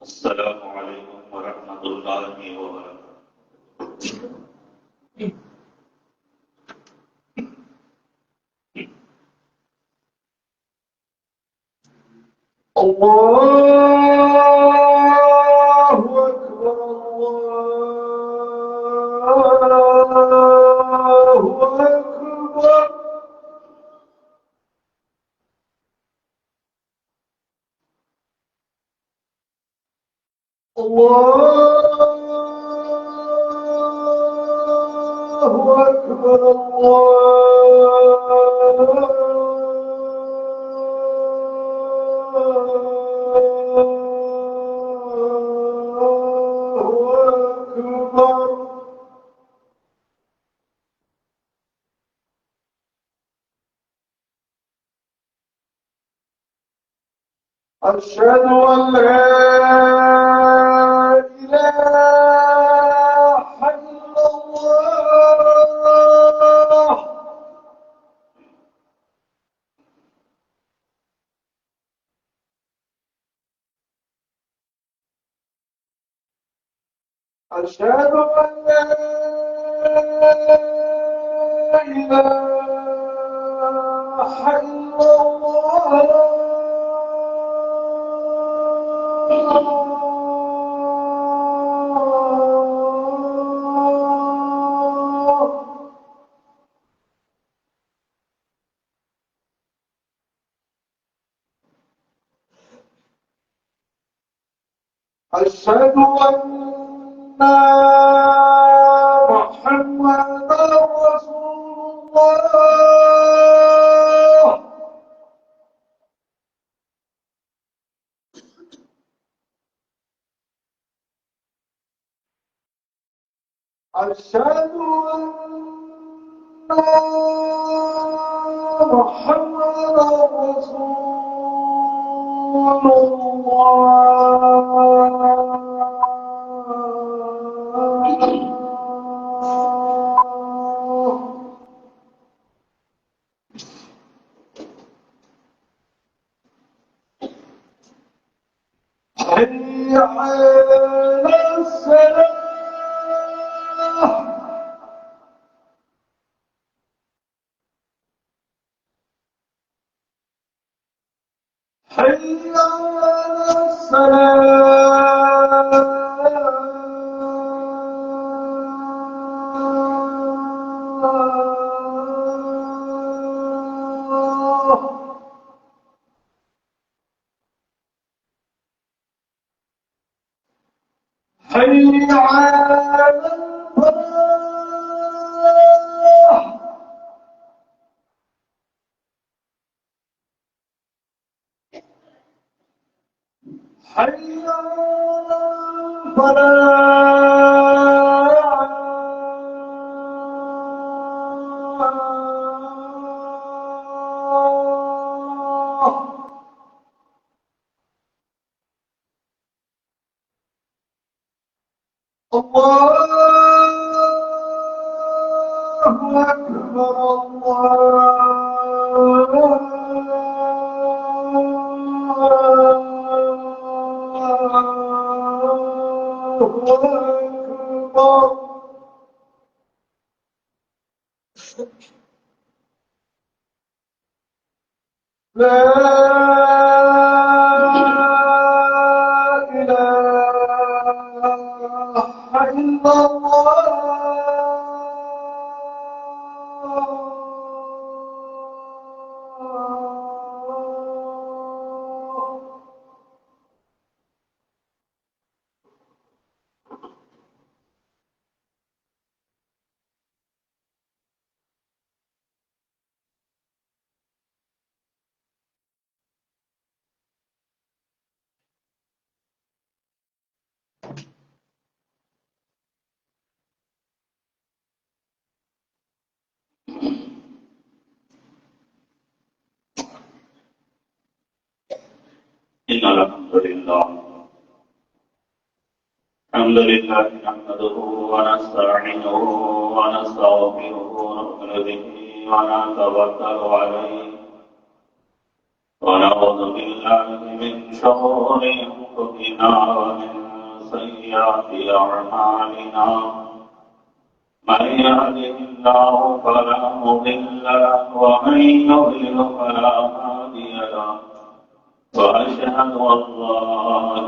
السلام علیکم ورحمۃ اللہ وبرکاتہ۔ اللہ اکبر، اللہ اکبر۔ اللہ اکبر، أشهد أن لا إله إلا الله، أشهد أن لا إله إلا الله، أشهد أن محمدا رسول الله، أشهد أن محمدا رسول الله، حي على الصلاة، حي على الصلاة، حي على الفلاح، حي على الفلاح، إن الحمد لله نحمده ونستعينه ونستغفره ونؤمن به ونتوكل عليه ونعوذ بالله من شرور أنفسنا ومن سيئات أعمالنا من يهده الله فلا مضل له ومن يضلل فلا هادي له وأشهد أن لا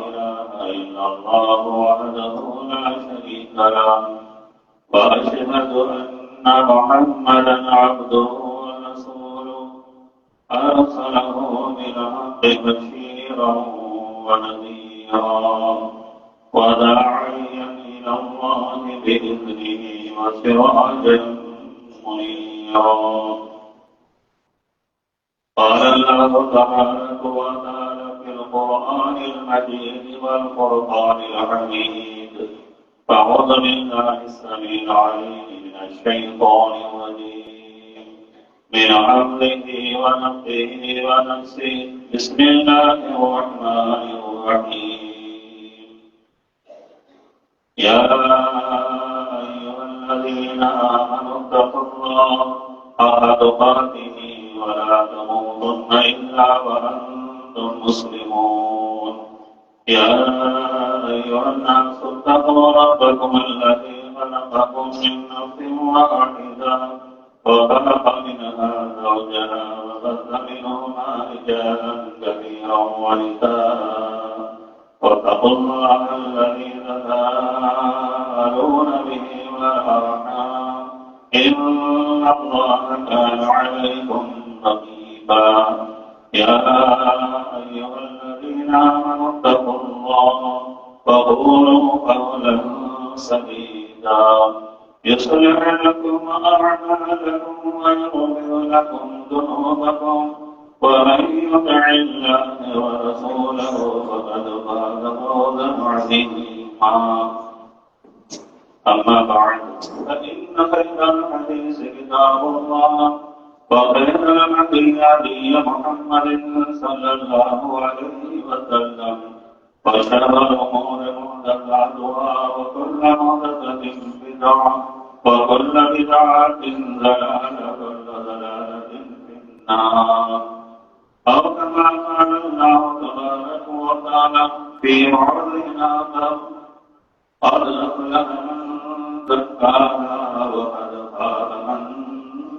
إله إلا الله وحده لا شريك له وأشهد أن محمدا عبده ورسوله أرسله بالحق بشيرا ونذيرا وداعيا إلى الله بإذنه وسراجا منيرا قال الله تبارك وتعالى في القرآن المجيد والفرقان الحميد فأعوذ بالله السميع العليم من الشيطان الرجيم من حمده ونفخه ونفسه بسم الله الرحمن الرحيم يا أيها الذين آمنوا اتقوا الله حق تقاته ولا تموتن إلا وأنتم مسلمون يا أيها الناس اتقوا ربكم الذي خلقكم من نفس واحدة وخلق منها زوجها وبث منهما رجالا كثيرا ونساء واتقوا الله الذي تساءلون به والأرحام إن الله كان عليكم رقيبا يا أيها الذين آمنوا اتقوا الله وقولوا قولا سديدا يصلح لكم أعمالكم ويغفر لكم ذنوبكم ومن يطع الله ورسوله فقد فاز فوزا عظيما أما بعد فإن خير الحديث كتاب الله وخير الهدي هدي محمد صلى الله عليه وسلم وشر الأمور محدثاتها وكل محدثة بدعة وكل بدعة ضلالة وكل ضلالة في النار أو كما قال الله تبارك وتعالى في موضع آخر قد أفلح من زكاها وقد خاب من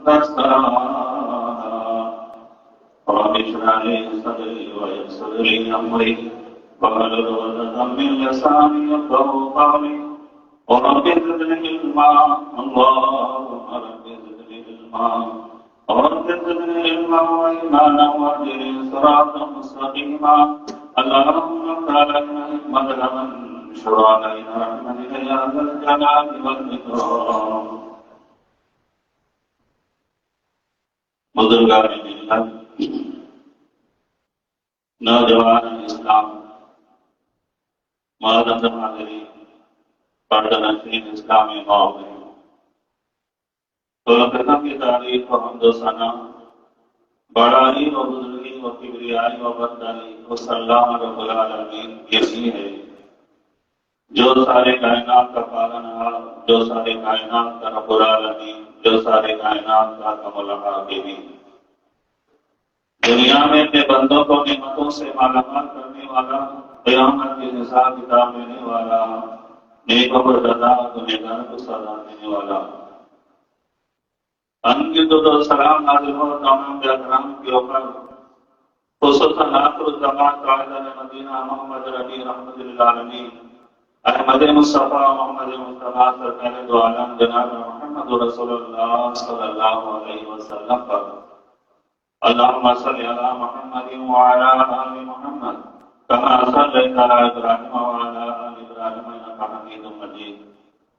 دساها رب اشرح لي صدري ويسر لي أمري واحلل عقدة من لساني يفقهوا قولي ورب زدني علما اللهم رب زدني علما رب زدني علما وإيمانا واهدني صراطا مستقيما اللهم اجعلنا مدهما اشر علينا رحمتك يا ذا الجلال والإكرام بزرگان ملت نوجوان اسلام معزز حاضرین پردہ نشین اسلامی معاون تو قسم کی تعریف و حمد و ثنا بڑائی و بزرگی و کبریائی و برداری و اللہ رب العالمین یہی ہے جو سارے کائنات کا پالنہار، جو سارے کائنات کا رب العالمین، جو سارے کائنات کا حاکم الحاکمین، دنیا میں اپنے بندوں کو نعمتوں سے مالا مال کرنے والا، قیامت کے حساب کتاب لینے والا، نیکوں کو جزا، گنہگاروں کو سزا دینے والا، ان کی تو سلام نازل ہو تمام اکرام کے اوپر، خصوصاً آخر الزمان قائد مدینہ محمد ربی رحمت للعالمین احمد مصطفیٰ محمد مصطفیٰ سرکار دو عالم جناب محمد رسول اللہ صلی اللہ علیہ وسلم پر اللہم صلی علی محمد وعلی آل محمد کما صلیت علی ابراہیم وعلی آل ابراہیم انک حمید مجید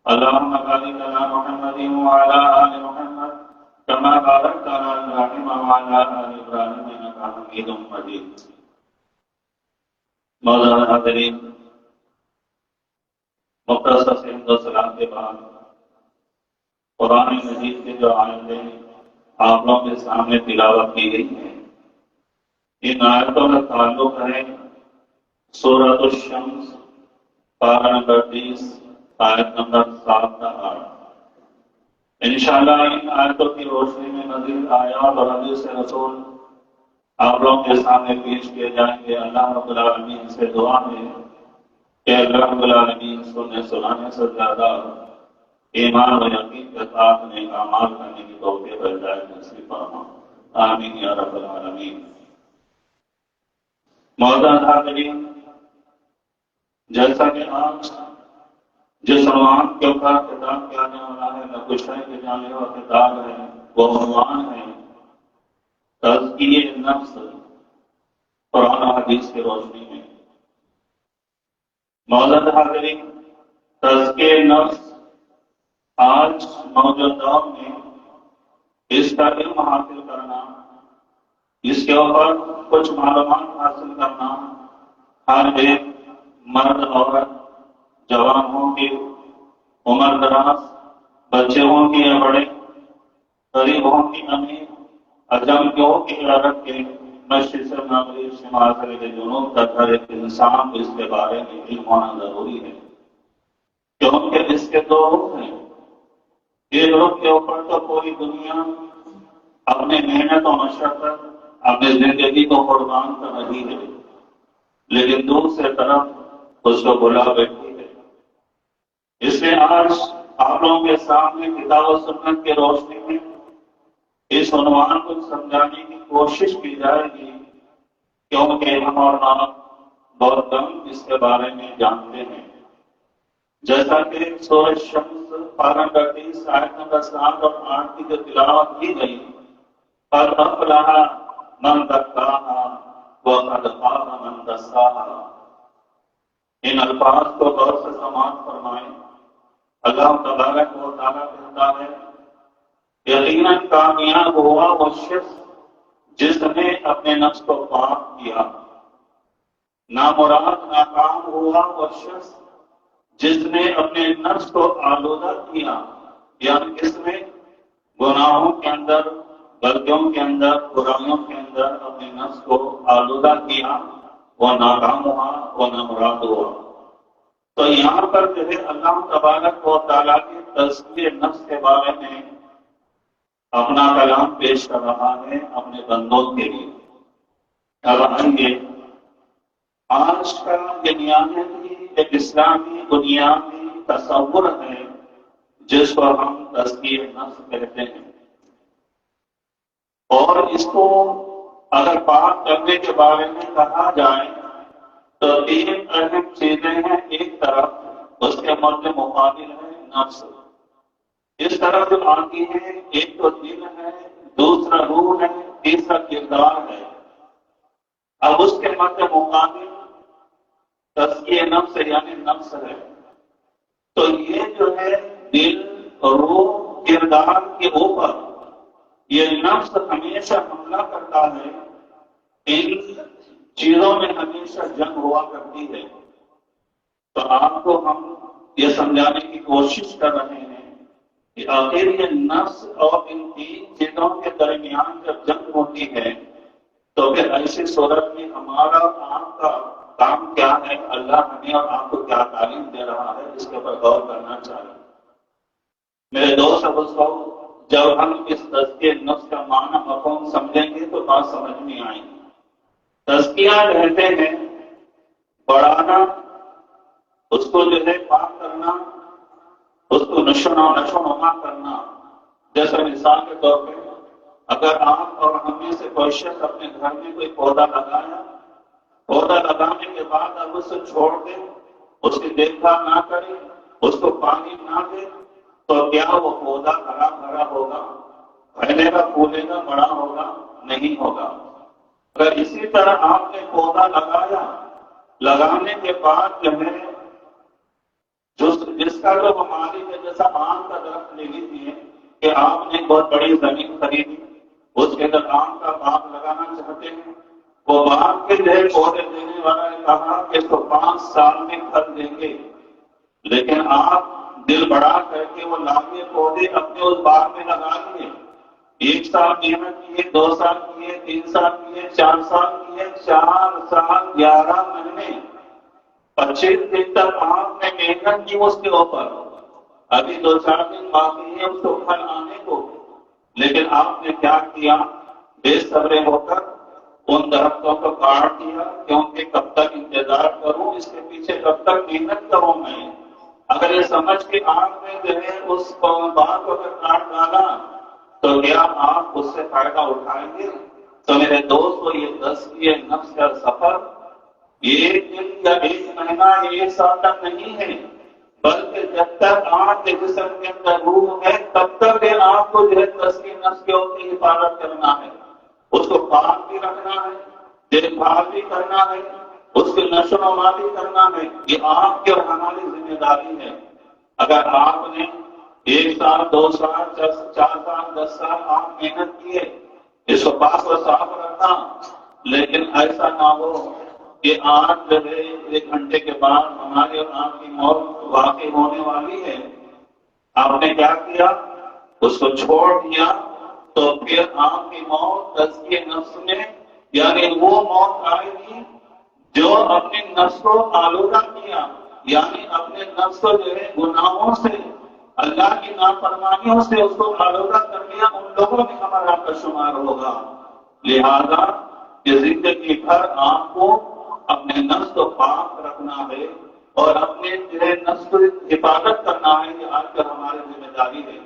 اللہم بارک علی محمد وعلی آل محمد کما بارکت علی ابراہیم وعلی آل ابراہیم انک حمید مجید۔ مولانا حاضرین، مختصر سے حمد و سلام کے بعد قرآن مجید کے جو آیتیں آپ لوگوں کے سامنے تلاوت کی گئی ہیں، ان آیتوں کا تعلق ہے سورۃ الشمس پارہ نمبر 30 آیت نمبر 7 تا 8۔ انشاءاللہ ان آیتوں کی روشنی میں مزید آیات اور حدیث رسول آپ لوگوں کے سامنے پیش کیے جائیں گے۔ اللہ رب العالمین سے دعا ہے کہ اللہ رب العالمین سننے سنانے سے زیادہ ایمان و یقین کے ساتھ نیک اعمال کرنے کی توفیق ہدایت نصیب فرما، آمین یا رب العالمین۔ معزز حاضرین، جیسا کہ آج جس عنوان کے اوپر خطاب کیا جانے والا ہے، نقشہ کے جانے والا خطاب ہے، وہ عنوان ہے تزکیہ نفس قرآن و حدیث کی روشنی میں۔ معزز حاضرین، تزکیہ نفس آج موجود دور میں اس کا علم حاصل کرنا، اس کے اوپر کچھ معلومات حاصل کرنا ہر ایک مرد عورت، جوان ہوں کی عمر دراز، بچے ہوں کی یا بڑے، غریب ہوں کی امیر، عجم کے ہوں کی عرب کے، مشرق سے مغرب، شمال سے لے کے جنوب تک ہر ایک انسان کو اس کے بارے میں علم ہونا ضروری ہے، کیونکہ اس کے دو رخ ہیں۔ ایک رخ کے اوپر تو پوری دنیا اپنے محنت و مشقت اپنی زندگی کو قربان کر رہی ہے، لیکن دوسری طرف اس کو بلا بیٹھی ہے۔ اس لیے آج آپ لوگوں کے سامنے کتاب و سنت کی روشنی میں اس عنوان کو سمجھانے کی کوشش کی جائے گی، کیونکہ ہم اور آپ بہت کم اس کے بارے میں جانتے ہیں۔ جیسا کہ سورۃ شمس پارہ نمبر 30 آیت نمبر 7 اور 8 کی جو تلاوت کی گئی، قد افلح من زکاہا وقد خاب من دساہا، ان الفاظ کو غور سے سماعت فرمائیں۔ اللہ تبارک و تعالیٰ کہتا ہے یقیناً کامیاب ہوا وہ شخص جس نے اپنے نفس کو پاک کیا، نامراد ناکام ہوا وہ شخص جس نے اپنے نفس کو آلودہ کیا، یعنی اس نے گناہوں کے اندر، غلطیوں کے اندر، برائیوں کے اندر اپنے نفس کو آلودہ کیا، وہ ناکام ہوا، وہ نامراد ہوا۔ تو یہاں پر جو ہے اللہ تبارک و تعالیٰ کی تزکیہ نفس کے بارے میں اپنا کلام پیش کر رہا ہے اپنے بندوں کے لیے۔ اب آئیے، آج کا دنیاوی ایک اسلامی بنیادی تصور ہے جس کو ہم تزکیہ نفس کہتے ہیں، اور اس کو اگر بات کرنے کے بارے میں کہا جائے تو تین اہم چیزیں ہیں۔ ایک طرف اس کے مرد مقابل ہے نفس، اس طرح جو آتی ہے، ایک تو دل ہے، دوسرا روح ہے، تیسرا کردار ہے۔ اب اس کے مرد مقابل تزکیہ نفس یعنی نفس ہے، تو یہ جو ہے دل، روح، کردار کے اوپر یہ نفس ہمیشہ حملہ کرتا ہے، ان چیزوں میں ہمیشہ جنگ ہوا کرتی ہے۔ تو آپ کو ہم یہ سمجھانے کی کوشش کر رہے ہیں کہ آخر یہ نفس اور ان تین چیزوں کے درمیان جب جنگ ہوتی ہے تو پھر ایسی صورت میں ہمارا آپ کا کام کیا ہے، اللہ ہمیں اور آپ کو کیا تعلیم دے رہا ہے، اس کے اوپر غور کرنا چاہیے۔ میرے دوست اب دوستوں، جب ہم اس تزکیہ نفس کا معنی مفہوم سمجھیں گے تو بات سمجھ میں آئے گی۔ تزکیہ کہتے ہیں بڑھانا، اس کو جو ہے پاک کرنا، اس کو نشو نما کرنا۔ جیسے مثال کے طور پہ اگر آپ اور ہم میں سے کوئی شخص اپنے گھر میں کوئی پودا لگایا، پودا لگانے کے بعد اب اسے چھوڑ دے، اس کی دیکھ بھال نہ کرے، اس کو پانی نہ دے، تو کیا وہ پودا ہرا بھرا ہوگا؟ پھیلے گا، پھولے گا، بڑا ہوگا؟ نہیں ہوگا۔ اگر اسی طرح آپ نے پودا لگایا، لگانے کے بعد جو ہے جس کا جو مالک ہے، جیسا آم کا درخت لے لیجیے کہ آپ نے بہت بڑی زمین خریدی، اس کے اندر آم کا باغ لگانا چاہتے ہیں، وہ باغ کے جو پودے دینے والا نے کہا کہ اس کو 5 سال میں پھل دیں گے، لیکن آپ دل بڑا کر کے وہ لاکھیں پودے اپنے اس باغ میں لگا لیے، 1 سال محنت کیے، 2 سال کیے، 3 سال کیے، 4 سال کیے، 4 سال 11 مہینے 25 دن تک آپ نے محنت کی اس کے اوپر، ابھی 2-4 دن باقی ہے اس کو پھل آنے کو، لیکن آپ نے کیا کیا؟ بے صبر ہو کر ان درختوں کو کاٹ دیا، کیونکہ کب تک انتظار کروں، اس کے پیچھے کب تک محنت کروں میں؟ اگر یہ سمجھ کے آپ نے جو ہے اس باغ کو اگر کاٹ ڈالا تو کیا آپ اس سے فائدہ اٹھائیں گے؟ تو میرے دوستو، یہ تزکیہ نفس کا سفر ایک دن یا 1 مہینہ یا 1 سال تک نہیں ہے، بلکہ جب تک آپ کے جسم کے اندر روح ہے تب تک آپ کو جو ہے تزکیہ نفس کے اوپر حفاظت کرنا ہے، اس کو پاک بھی رکھنا ہے، دیکھ بھال بھی کرنا ہے، اس کی نشو و نما بھی کرنا ہے۔ یہ آپ کی اور ہماری ذمہ داری ہے۔ اگر آپ نے 1 سال 2 سال 4 سال 10 سال آپ محنت کیے، اس کو پاک و صاف رکھا، لیکن ایسا نہ ہو کہ آج جو ہے 1 گھنٹے کے بعد ہمارے اور آپ کی موت واقع ہونے والی ہے، آپ نے کیا کیا؟ اس کو چھوڑ دیا، تو پھر آپ کی موت تزکیہ نفس میں، یعنی وہ موت آئے گی جو اپنے نفس کو آلودہ کیا، یعنی اپنے نفس کو جو ہے گناہوں سے، اللہ کی نافرمانیوں سے اس کو آلودہ کر لیا، ان لوگوں میں ہمارا کا شمار ہوگا۔ لہذا یہ زندگی بھر آپ کو اپنے نفس کو پاک رکھنا ہے اور اپنے جو ہے نفس کو حفاظت کرنا ہے، یہ آج کل ہماری ذمہ داری ہے۔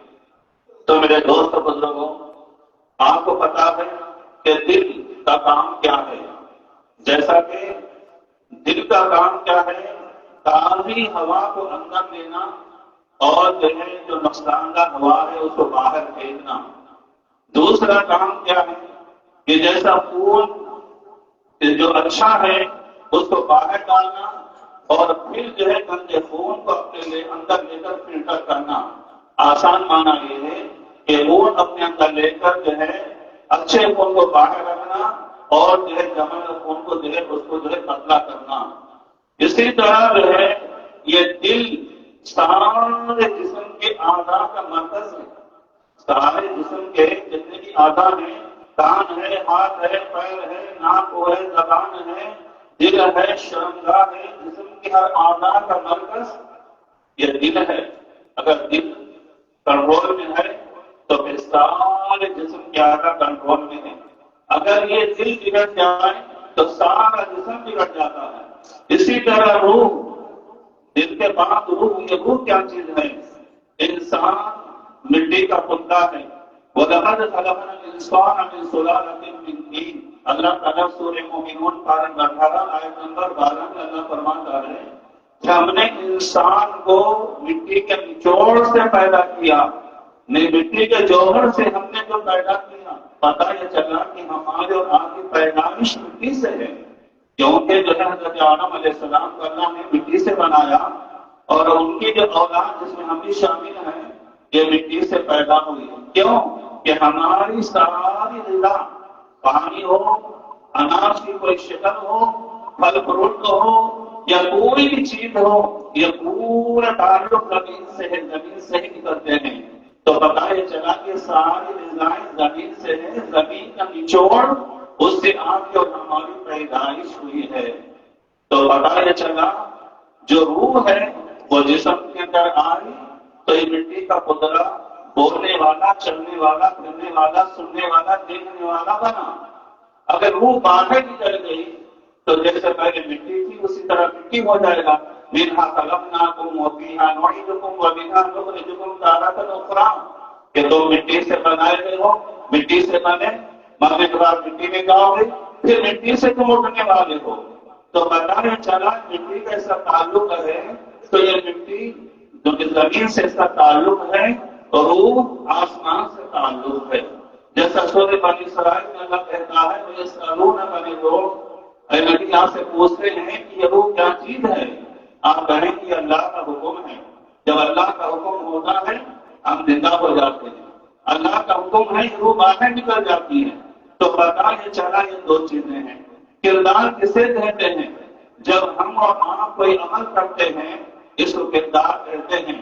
تو میرے دوست بزرگوں، آپ کو پتا ہے کہ دل کا کام کیا ہے؟ جیسا کہ دل کا کام کیا ہے؟ تازی ہوا کو اندر لینا اور جو ہے جو نقصان دہ ہوا ہے اس کو باہر پھینکنا۔ دوسرا کام کیا ہے کہ جیسا خون جو اچھا ہے اس کو باہر ڈالنا اور پھر جو ہے گندے خون کو اپنے اندر لے کر فلٹر کرنا۔ آسان مانا یہ ہے کہ خون اپنے اندر لے کر جو ہے اچھے خون کو باہر رکھنا اور جو ہے جمع خون کو جو ہے اس کو جو ہے پتلا کرنا۔ اسی طرح جو ہے یہ دل سارے جسم کے اعضاء کا مرکز ہے۔ سارے جسم کے جتنے بھی اعضاء ہیں، کان ہے، ہاتھ ہے، پیر ہے، ناک ہے، زبان ہے، دل ہے، شرمگاہ ہے، جسم کے ہر اعضاء کا مرکز یہ دل ہے۔ اگر دل کنٹرول میں ہے تو پھر سارے جسم کے اعضاء کنٹرول میں ہے۔ اگر یہ دل بگڑ جائے تو سارا جسم بگڑ جاتا ہے۔ اسی طرح روح، دل کے بعد روح، یہ روح کیا چیز ہے؟ انسان مٹی کا پتلا ہے۔ وَلَقَدْ خَلَقْنَا الْإِنسَانَ مِنْ صُلَالَةٍ مِّن طِينٍ، اللہ تعالیٰ سورہ مومنون پارہ 18 آیت نمبر 12 میں اللہ فرماتا ہے کہ ہم نے انسان کو مٹی کے نچوڑ سے پیدا کیا، نہیں مٹی کے جوہر سے ہم نے جو پیدا کیا۔ پتہ یہ چلا کہ ہمارے اور آپ کی پیدائش مٹی سے ہے، کیونکہ جو ہے حضرت آدم علیہ السلام کو اللہ نے مٹی سے بنایا اور ان کی جو اولاد جس میں ہم بھی شامل ہیں یہ مٹی سے پیدا ہوئی۔ کیوں؟ کہ ہماری ساری غذا، پانی ہو، اناج کی کوئی شکل ہو، پھل فروٹ ہو یا کوئی بھی چیز ہو، یہ پورا تعلق زمین سے ہے، زمین سے ہی نکلتے ہیں۔ تو پتہ یہ چلا کہ ساری غذائیں زمین سے ہے، زمین کا نچوڑ اس سے آپ کی اور ہماری پیدائش ہوئی ہے۔ تو پتہ یہ چلا جو روح ہے وہ جسم کے اندر آئی تو یہ مٹی کا پتلا بولنے والا، چلنے والا، پھرنے والا، سننے والا، دیکھنے والا بنا۔ اگر روح باہر نکل گئی تو جیسے پہلے مٹی تھی اسی طرح مٹی ہو جائے گا۔ منہا خلقناکم وفیہا نعیدکم ومنہا نخرجکم تارۃ اخری، کہ تم مٹی سے بنائے گئے ہو، مٹی سے بنے، مرنے کے بعد مٹی میں جاؤ گے، پھر مٹی سے تم اٹھنے والے ہو۔ تو بتانے چلا مٹی کا اس کا تعلق ہے، تو یہ مٹی جو کہ زمین سے اس کا تعلق ہے، روح آسمان سے تعلق ہے۔ جیسا سورہ بنی اسرائیل میں اللہ کہتا ہے وَيَسْأَلُونَكَ عَنِ الرُّوحِ، اے نبی آپ سے پوچھتے ہیں کہ یہ روح کیا چیز ہے؟ آپ کہیں کہ اللہ کا حکم ہے۔ جب اللہ کا حکم ہوتا ہے ہم زندہ ہو جاتے ہیں، اللہ کا حکم ہے روح باہر نکل جاتی ہے۔ تو پتا یہ چلا یہ دو چیزیں ہیں۔ کردار کسے کہتے ہیں؟ جب ہم اور آپ کوئی عمل کرتے ہیں اس کو کردار کہتے ہیں۔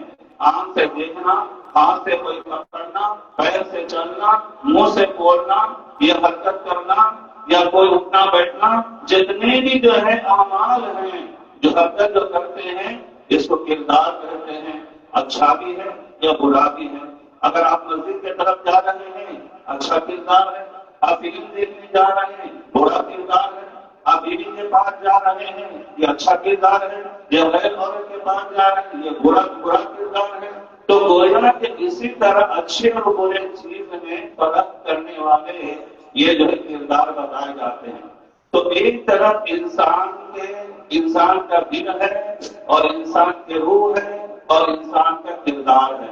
آنکھ سے دیکھنا، ہاتھ سے کوئی پکڑنا، پیر سے چلنا، منہ سے بولنا، یہ حرکت کرنا یا کوئی اٹھنا بیٹھنا، جتنے بھی جو ہے اعمال ہیں جو حرکت جو کرتے ہیں اس کو کردار کہتے ہیں۔ اچھا بھی ہے یا برا بھی ہے۔ اگر آپ مسجد کی طرف جا رہے ہیں اچھا کردار ہے، آپ فلم دیکھنے جا رہے ہیں برا کردار ہے، آپ بیوی کے پاس جا رہے ہیں یہ اچھا کردار ہے، یا غیر عورت کے پاس جا رہے ہیں یہ برا کردار ہے۔ تو گویا کہ اسی طرح اچھے اور برے چیز میں فرق کرنے والے یہ جو ہے کردار بتائے جاتے ہیں۔ تو ایک طرف انسان کا دل ہے اور انسان کی روح ہے اور انسان کا کردار ہے۔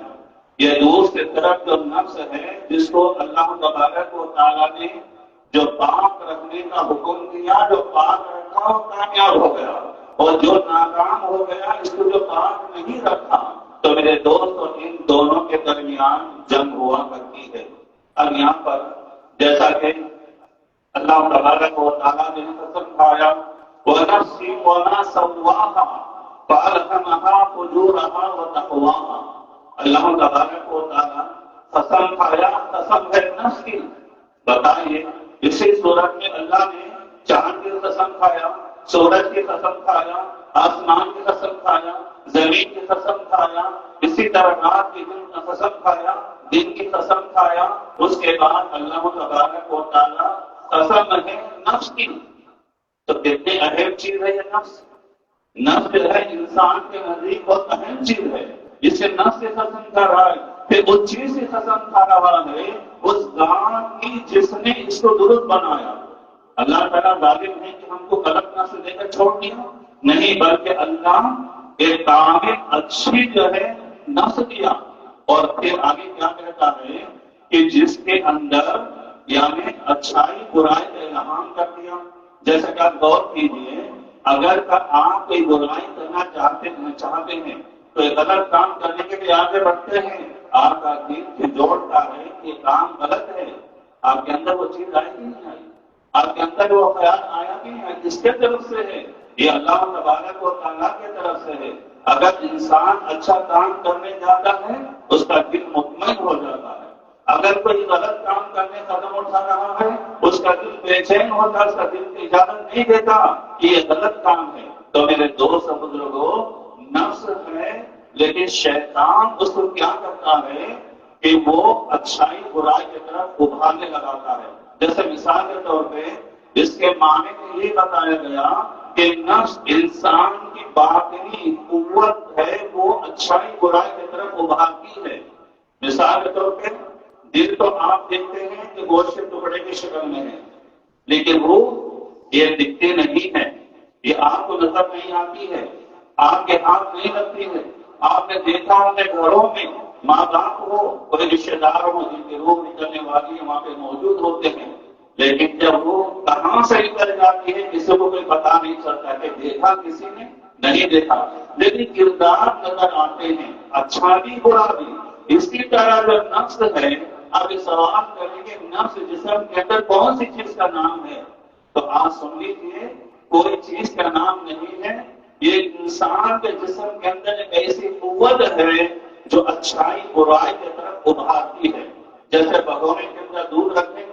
یہ دوسری طرف جو نفس ہے جس کو اللہ تبارک و تعالیٰ نے جو پاک رکھنے کا حکم دیا، جو پاک رکھا وہ کامیاب ہو گیا، اور جو ناکام ہو گیا اس کو جو پاک نہیں رکھا، تو میرے دوست اور ان دونوں کے درمیان جنگ ہوا کرتی ہے۔ اب یہاں پر جیسا کہ اللہ تبارک و تعالیٰ نے قسم کھایا وَنَفْسٍ وَمَا سَوَّاهَا فَأَلْهَمَهَا فُجُورَهَا وَتَقْوَاهَا۔ اللہ تبارک و تعالیٰ قسم کھایا، قسم ہے نفس کی۔ بتائیے اسی صورت میں اللہ نے چاند کی قسم کھایا، سورج کی قسم کھایا، آسمان کی قسم کھایا، زمین کی قسم کھایا، اسی طرح رات کی دن کی قسم کھایا، دن کی قسم کھایا۔ اس کے بعد اللہ تبارک و تعالیٰ قسم ہے نفس کی۔ تو کتنی اہم چیز ہے یہ نفس۔ نفس جو ہے انسان کے نزدیک بہت اہم چیز ہے، جس سے نفس سے قسم کھا رہا ہے، پھر اس چیز سے قسم کھا رہا ہے اس ذات کی جس نے اس کو درست بنایا۔ اللہ تعالیٰ ظالم ہے کہ ہم کو غلط نفس دے کر چھوڑ دیا، نہیں، بلکہ اللہ ایک کامل اچھی جو ہے نفس دیا، اور پھر آگے کیا کہتا ہے کہ جس کے اندر یعنی اچھائی برائی کا الہام کر دیا۔ جیسا کہ آپ غور کیجیے، اگر آپ کوئی برائی کرنا چاہتے ہیں تو ایک غلط کام کرنے کے لیے آگے بڑھتے ہیں، آپ کا دل جوڑتا ہے کہ یہ کام غلط ہے، آپ کے اندر وہ چیز آئی کہ نہیں آئی، آپ کے اندر وہ خیال آیا کہ نہیں آیا، کس کے طرف سے ہے؟ یہ اللہ تبارک و تعالیٰ کی طرف سے ہے۔ اگر انسان اچھا کام کرنے جاتا ہے اس کا دل مطمئن ہو جاتا ہے، اگر کوئی غلط کام کرنے قدم اٹھا رہا ہے اس کا دل بے چین ہوتا ہے، اس کا دل کی اجازت نہیں دیتا کہ یہ غلط کام ہے۔ تو میرے دوست اور بزرگوں، نفس ہے لیکن شیطان اس کو کیا کرتا ہے کہ وہ اچھائی برائی کی طرف ابھارنے لگاتا ہے۔ جیسے مثال کے طور پہ اس کے معنی میں یہ بتایا گیا کہ نفس انسان کی باطنی قوت ہے، وہ اچھائی برائی کی طرف ابھارتی ہے۔ مثال کے طور پہ دل تو آپ دیکھتے ہیں کہ گوشت کے ٹکڑے کی شکل میں ہے، لیکن روح یہ دکھتی نہیں ہے، یہ آپ کو نظر نہیں آتی ہے، آپ کے ہاتھ نہیں لگتی ہے۔ آپ نے دیکھا اپنے گھروں میں ماں باپ ہو، کوئی رشتے دار ہو جن کی روح نکلنے والی ہے وہاں پہ موجود ہوتے ہیں، لیکن جب وہ کہاں سے نکل جاتی ہے کسی کو کوئی پتا نہیں چلتا کہ دیکھا کسی نے نہیں دیکھا، لیکن کردار نظر آتے ہیں، اچھا بھی برا بھی۔ اسی طرح جو نفس ہے، اب یہ سوال کریں گے نفس جسم کے اندر کون سی چیز کا نام ہے؟ تو آپ سن لیجیے، کوئی چیز کا نام نہیں ہے، یہ انسان کے جسم کے اندر ایک ایسی قوت ہے جو اچھائی برائی کی طرف ابھارتی ہے. جیسے بھگونے کے اندر دودھ رکھیں،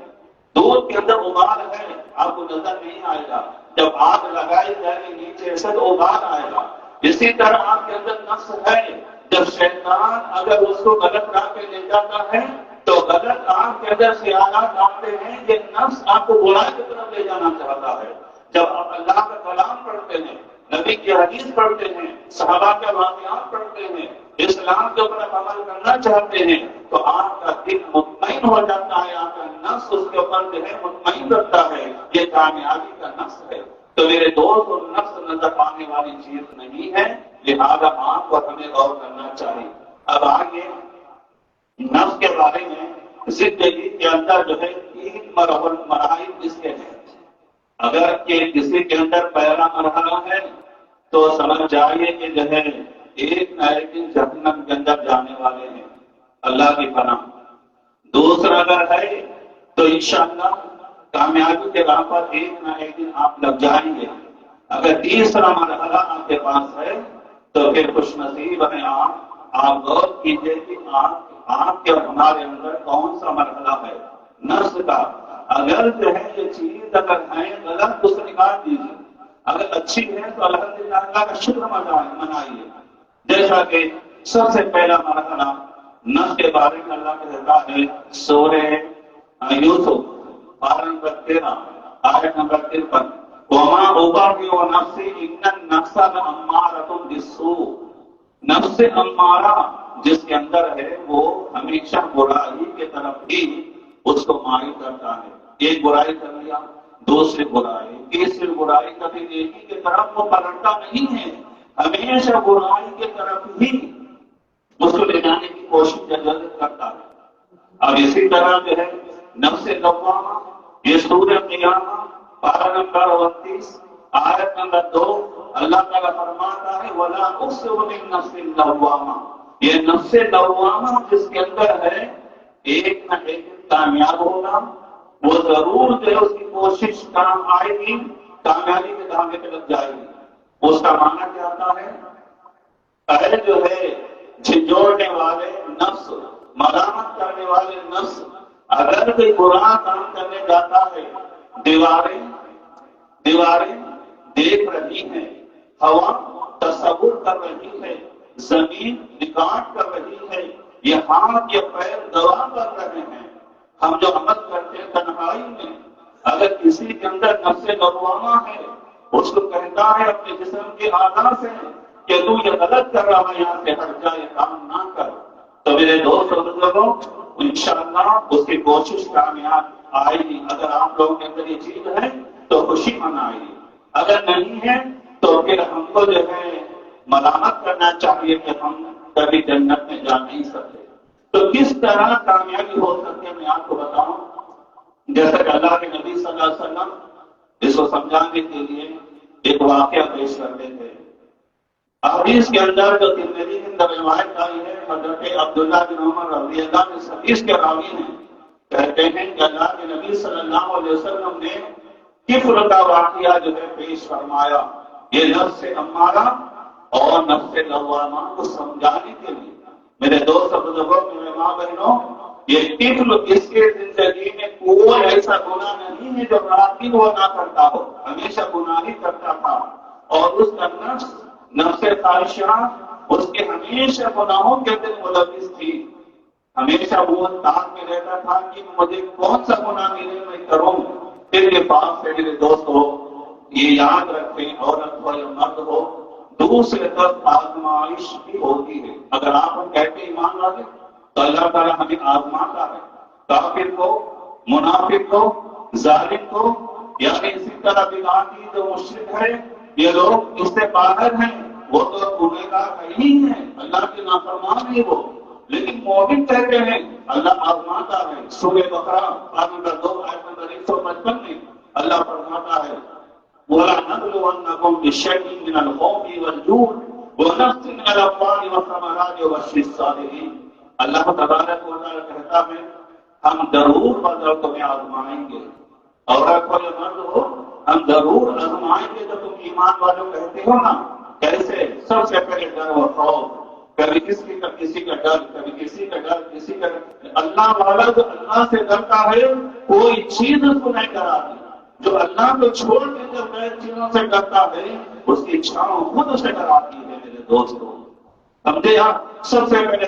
دودھ کے اندر ابال ہے، آپ کو نظر نہیں آئے گا. جب آگ لگائی جائے گی نیچے سے تو ابال آئے گا. اسی طرح آپ کے اندر نفس ہے. جب شیطان اگر اس کو غلط راہ پہ لے جاتا ہے تو غلط آپ کے اندر خیالات آتے ہیں. یہ نفس آپ کو برائی کی طرف لے جانا چاہتا ہے. جب آپ اللہ کا کلام پڑھتے ہیں، نبی کی حدیث پڑھتے ہیں، صحابہ کے واقعات پڑھتے ہیں، اسلام کے اوپر عمل کرنا چاہتے ہیں تو آپ کا دل مطمئن ہو جاتا ہے. آپ کا نفس اس کے اوپر جو ہے مطمئن رکھتا ہے. یہ کامیابی کا نفس ہے. تو میرے دوست، اور نفس نظر پانے والی چیز نہیں ہے، لہذا آپ کو ہمیں غور کرنا چاہیے. اب آگے نفس کے بارے میں زندگی کے اندر جو ہے 3 مراحل اس کے ہیں. اگر کہ کسی کے اندر پہلا مرحلہ ہے تو سمجھ جائیے کہ جو ہے ایک نہ ایک دن جہنم کے اندر جانے والے ہیں، اللہ کی پناہ. دوسرا اگر ہے تو انشاءاللہ کامیابی کے راہ پر ایک نہ ایک دن آپ لگ جائیں گے. اگر تیسرا مرحلہ آپ کے پاس ہے تو پھر خوش نصیب ہیں آپ غور کیجئے کہ آپ کے اور ہمارے اندر کون سا مرحلہ ہے نفس کا. اگر جو ہے یہ چیز اگر ہے غلط تو اسے نکال دیجیے، اگر اچھی ہے تو الحمدللہ اللہ کا شکر منائیے. جیسا کہ سب سے پہلا مرحلہ نفس کے بارے میں اللہ کہتا ہے سورہ یوسف پارہ نمبر 13 آیت نمبر 53، وما ابرئ نفسی ان النفس لامارۃ بالسوء. نفس امارہ جس کے اندر ہے وہ ہمیشہ برائی کی طرف ہی اس کو مائل کرتا ہے. ایک برائی کر لیا، دوسری برائی، تیسری برائی، کبھی نیکی کی طرف وہ پلٹتا نہیں ہے، ہمیشہ برائی کی طرف ہی اس کو لے جانے کی کوشش کرتا ہے. اب اسی طرح جو ہے نفس لوامہ، یہ سورہ قیامہ پارہ نمبر 29 آیت نمبر 2 اللہ تعالیٰ فرماتا ہے وَلَا أُقْسِمُ بِالنَّفْسِ اللَّوَّامَةِ. یہ نفس لوامہ جس کے اندر ہے ایک نہ ایک کامیاب ہوگا، وہ ضرور جو ہے اس کی کوشش کام آئے گی، کامیابی کے دھاگے پہ لگ جائے گی. اس کا معنی کیا آتا ہے؟ پہلے جو ہے جھنجھوڑنے والے نفس، ملامت کرنے والے نفس اگر کوئی برا کام کرنے جاتا ہے، دیواریں دیکھ رہی ہیں، ہوا تصور کر رہی ہے، زمین ریکارڈ کر رہی ہے، یہ ہاتھ یہ پیر گواہ کر رہے ہیں. ہم جو عمل کرتے ہیں تنہائی میں، اگر کسی کے اندر نفس لوامہ ہے اس کو کہتا ہے اپنے جسم کے اعضاء سے کہ تو یہ غلط کر رہا ہے، یہاں سے ہٹ جا، یہ کام نہ کر. تو میرے دوست اور بزرگوں انشاءاللہ اس کی کوشش کامیاب آئے گی. اگر آپ لوگوں کے اندر یہ چیز ہے تو خوشی منائیے، اگر نہیں ہے تو پھر ہم کو جو ہے ملامت کرنا چاہیے کہ ہم کبھی جنت میں جا نہیں سکتے. تو کس طرح کامیابی ہو سکتی ہے میں آپ کو بتاؤں. جیسا کہ اللہ کے نبی صلی اللہ علیہ وسلم اس کو سمجھانے کے لیے ایک واقعہ پیش کرتے تھے. حدیث کے اندر جو ترمذی کے اندر روایت آئی ہے، حضرت عبداللہ بن عمر رضی اللہ عنہ اس حدیث کے راوی ہیں، کہتے ہیں کہ اللہ کے نبی صلی اللہ علیہ وسلم نے کفر کا واقعہ جو ہے پیش فرمایا. یہ نفس امارہ اور نفس لوامہ کو سمجھانے کے لیے. میرے دوست بزرگوں، میرے ماں بہنوں، یہ طفل اس کے زندگی میں کوئی ایسا گناہ نہیں ہے جو رات دن وہ نہ کرتا ہو، ہمیشہ گناہ ہی کرتا تھا. اور اس کا نفس خواہشہ اس کے ہمیشہ گناہوں کے اندر ملوث تھی. ہمیشہ وہ تاک میں رہتا تھا کہ مجھے کون سا گناہ ملے میں کروں. پھر یہ بات سے میرے دوست ہو یہ یاد رکھیں، عورت ہو یا مرد ہو، دوسرے طرف آزمائش بھی ہوتی ہے. اگر آپ ہم کہتے ایمان والے تو اللہ تعالیٰ ہمیں آزماتا ہے. کافر کو، منافق کو، ظالم کو، یعنی اسی طرح بدعتی جو مشرک ہے، یہ لوگ اس سے باہر ہیں، وہ تو گنہگار نہیں ہے، اللہ کے نافرمان ہے وہ، لیکن مومن کہتے ہیں اللہ آزماتا ہے. سورہ بقرہ آیت نمبر 2 آیت نمبر 155 میں اللہ فرماتا ہے وَلَنَبْلُوَنَّكُمْ بِشَيْءٍ مِّنَ الْخَوْفِ وَالْجُوعِ وَنَقْصٍ مِّنَ الْأَمْوَالِ وَالثَّمَرَاتِ وَبَشِّرِ الصَّابِرِينَ. اللہ تبارک و تعالیٰ کہتا ہے ہم ضرور بدر تمہیں آزمائیں گے، عورت ہو یا مرد ہو ہم ضرور آزمائیں گے. جو تم ایمان والوں کہتے ہو نا، کیسے؟ سب سے پہلے ڈر و خوف، کبھی کسی کا ڈر، کبھی کسی کا ڈر، کسی کا ڈر۔ اللہ والا جو اللہ سے ڈرتا ہے کوئی چیز اس کو نہیں ڈراتی۔ جو اللہ کو چھوڑ کے جب غیر چیزوں سے ڈرتا ہے اس کی چھاؤں خود اسے ڈراتی ہے میرے دوستوں۔ سمجھے آپ؟ سب سے پہلے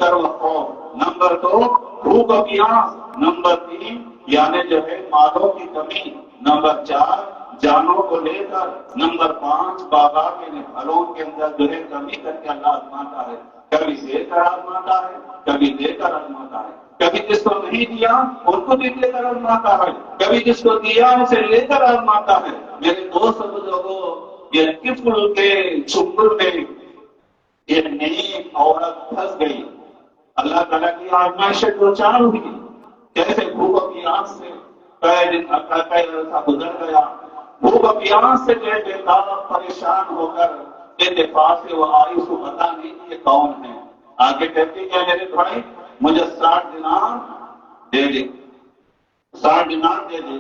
ڈر و خوف، نمبر 2 بھوک و پیاس، نمبر 3 یعنی جو ہے مالوں کی کمی، نمبر 4 جانوں کو لے کر، نمبر 5 باغات کے پھلوں کے اندر جو ہے کمی کر کے اللہ آزماتا ہے۔ کبھی دے کر آزماتا ہے، کبھی دے کر آزماتا ہے، کبھی جس کو نہیں دیا ان کو بھی دے کر آزماتا ہے، کبھی جس کو دیا اسے لے کر آزماتا ہے۔ میرے دوست بزرگوں، یہ کفل کے چنگل میں ایک نیک عورت پھنس گئی، اللہ تعالیٰ کی آزمائش دو چار ہوئی، کیسے بھوک و پیاس سے کئی دن عرصہ گزر گیا، بھوک و پیاس سے جو بیتاب پریشان ہو کر اتفاق سے وہ آئی، اس کو پتا نہیں کہ یہ کون ہے۔ آگے کہتے کیا میرے بھائی، مجھے 60 دینار دے دے، 60 دینار دے دے۔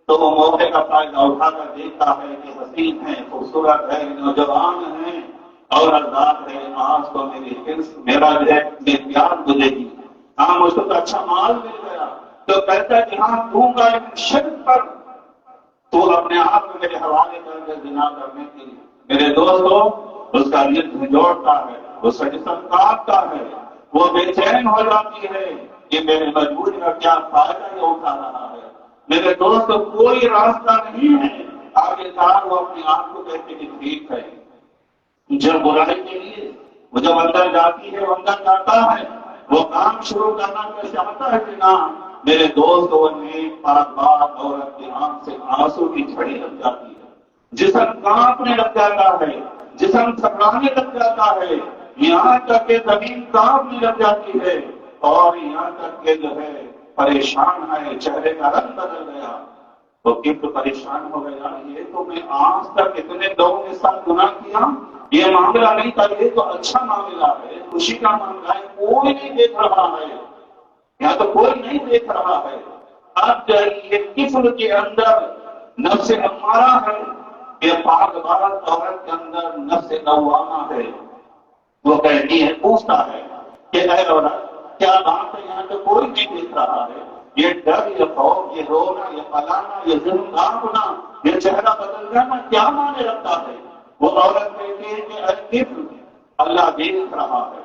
تو وہ موقع کا فائدہ اٹھا کر دیکھتا ہے کہ حسین ہے، خوبصورت ہے، نوجوان ہے اور آزاد ہے، آج تو میری حرص میرا جو ہے میری پیار بجے گی، ہاں مجھ کو تو اچھا مال مل گیا۔ تو کہتا ہے کہ ہاں دوں گا لیکن شرط پر تو اپنے آپ کو میرے حوالے کر کے زنا کرنے کے لیے۔ میرے دوستوں، اس کا دل جھنجھوڑتا ہے، اس کا جسم کاپتا ہے، وہ بے چین ہو جاتی ہے کہ میرے مجبوری کا کیا فائدہ یہ اٹھا رہا ہے۔ میرے دوست کوئی راستہ نہیں ہے آگے چار، وہ اپنے آپ کو کہتے کہ ٹھیک ہے، جب برائی کے لیے وہ جب اندر جاتی ہے، وہ اندر جاتا ہے، وہ کام شروع کرنا چاہتا ہے کہ نہ میرے دوست، وہ نیک پاک بات عورت کی آنکھ سے آنسو کی جھڑی لگ جاتی ہے، جسم کانپنے لگ جاتا ہے، جسم تھکرانے لگ جاتا ہے، یہاں تک کہ زمین کانپنے لگ جاتی ہے، اور یہاں تک کہ جو ہے پریشان ہے، چہرے کا رنگ بدل گیا۔ تو کتنا پریشان ہو گیا، یہ تو میں آج تک اتنے لوگوں کے ساتھ گناہ کیا، یہ معاملہ نہیں تھا، یہ تو اچھا معاملہ ہے، خوشی کا معاملہ ہے، کوئی نہیں دیکھ رہا ہے، یہاں تو کوئی نہیں دیکھ رہا ہے۔ اب یہ کفل کے اندر نفس امارہ ہے، یہ پاک بارت عورت کے اندر نفس لوامہ ہے، وہ کہتی ہے، پوچھتا ہے کہ اے عورت کیا بات ہے، یہاں تو کوئی نہیں دیکھ رہا ہے، یہ ڈر، یہ خوف، یہ رونا، یہ پلانا، یہ ظلم کانپنا، یہ چہرہ بدل جانا کیا معنی رکھتا ہے؟ وہ عورت کہتی ہے کہ اے کفل، اللہ دیکھ رہا ہے،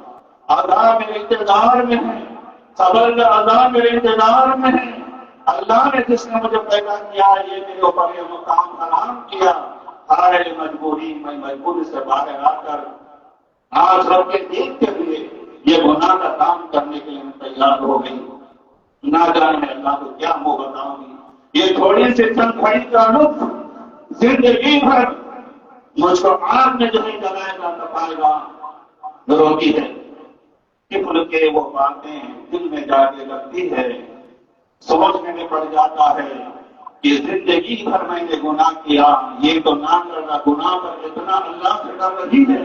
عذاب میرے انتظار میں ہے، صبر کا عذاب میرے انتظار میں ہے، اللہ نے جس نے مجھے پیدا کیا یہ میرے اوپر یہ مقام حرام کیا، ہائے مجبوری، میں مجبوری سے باہر آ کر آج رب کے دیکھتے ہوئے یہ گناہ کا کام کرنے کے لیے تیار ہو گئی، نہ جانے اللہ کو کیا منہ بتاؤں گی، یہ تھوڑی سی چند گھڑی کا لطف زندگی بھر مجھ کو آگ میں جو نہیں جلائے گا تپائے گا روتی ہے۔ کفل کے وہ باتیں دل میں جا کے لگتی ہے، سوچنے میں پڑ جاتا ہے کہ زندگی بھر میں نے گناہ کیا، یہ تو نہ کرنا گناہ پر اتنا اللہ سے ڈر رہی ہے،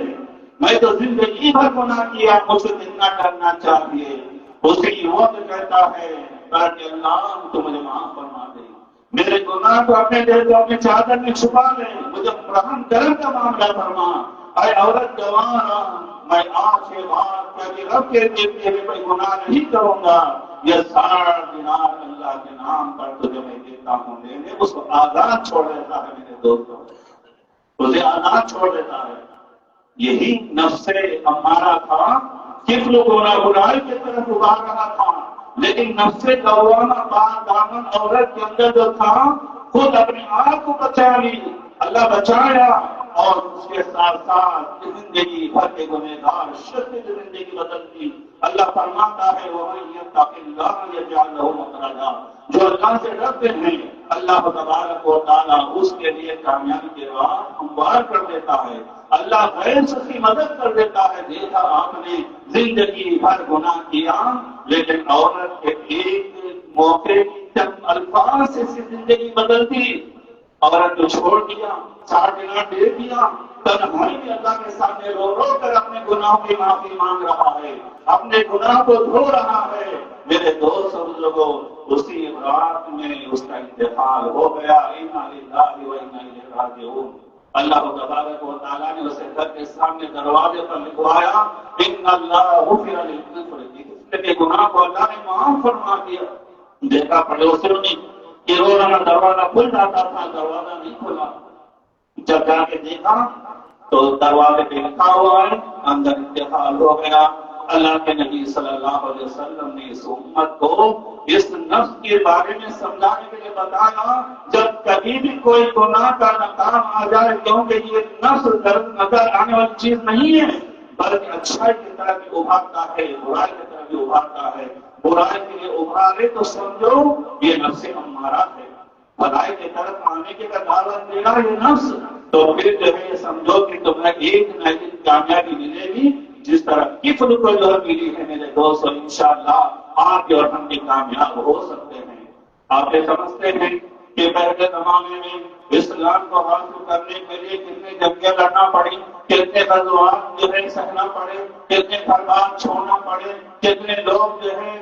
میں تو زندگی بھر گناہ کیا، مجھے اتنا کرنا چاہیے۔ اسی وقت کہتا ہے کہ اللہ تو مجھے معاف فرما دے، میرے گناہ کو اپنے دل کو اپنے چادر میں چھپا لے، مجھے رحم کرم کا معاملہ فرما۔ اے عورت جوان، میں آج کے بعد کہ رب کے دیکھتے ہوئے کوئی گناہ نہیں کروں گا، یہ 60 دینار اللہ کے نام پر تجھے میں دیتا ہوں، لینے اس کو آزاد چھوڑ دیتا ہے میرے دوستوں، اسے آزاد چھوڑ دیتا ہے۔ یہی نفس امارہ تھا، کفل گناہ برائی کی طرف ابھار رہا تھا، لیکن نفس لوامہ پاک دامن عورت کے اندر جو تھا خود اپنے آپ کو بچا لی، اللہ بچایا، اور اس کے ساتھ ساتھ زندگی بھر کے گنہگار شخص کی زندگی بدل دی۔ اللہ فرماتا ہے وَمَن يَتَّقِ اللَّهَ يَجْعَلْ لَهُ مَخْرَجًا، جو اللہ سے ڈرتے ہیں اللہ تبارک و تعالیٰ اس کے لیے کامیابی کے راہ ہموار کر دیتا ہے، اللہ غیر سے اس کی مدد کر دیتا ہے۔ دیکھا آپ نے زندگی بھر گناہ کیا، لیکن عورت کے ایک موقع چند الفاظ سے زندگی بدلتی، عورت کو چھوڑ دیا، 60 دینار دے دیا، تنہائی میں اللہ کے سامنے رو رو کر اپنے گناہوں کی معافی مانگ رہا ہے، اپنے گناہ کو دھو رہا ہے۔ میرے دوست اور لوگوں، اسی رات میں اس کا انتقال ہو گیا، انا للہ و انا الیہ راجعون۔ اللہ تبارک و تعالیٰ نے اسے گھر کے سامنے دروازے پر لکھوایا ان اللہ غفر للمسرفین، کے گناہ کو اللہ نے معاف فرما دیا۔ دیکھا پڑوسیوں نے کہ روزانہ دروازہ کھل جاتا تھا، دروازہ نہیں کھلا، جب جا کے دیکھا تو دروازے پہ لکھا ہوا ہے، اندر انتقال ہو گیا۔ اللہ کے نبی صلی اللہ علیہ وسلم نے اس امت کو اس نفس کے بارے میں سمجھانے کے لیے بتایا جب کبھی بھی کوئی گناہ کا ناکام آ جائے، کیونکہ یہ نفس نظر آنے والی چیز نہیں ہے، بلکہ اچھائی کی طرف بھی ابھارتا ہے، برائی کی طرف بھی ابھارتا ہے۔ برائی کے لیے ابھارے تو سمجھو یہ نفس امارہ ہے، بھلائی کی طرف آنے کے دعوت دے رہا یہ نفس، تو پھر جو ہے یہ سمجھو کہ تمہیں ایک نہ ایک کامیابی ملے گی، جس طرح کفل کو جو ملی ہے میرے دوستو، انشاءاللہ آپ اور ہم بھی کامیاب ہو سکتے ہیں۔ آپ یہ سمجھتے ہیں کہ پہلے زمانے میں اسلام کو حاصل کرنے کے لیے کتنے جنگیں لڑنا پڑی، کتنے غزوات جو ہے سہنا پڑے، کتنے گھر بار چھوڑنا پڑے، کتنے لوگ جو ہے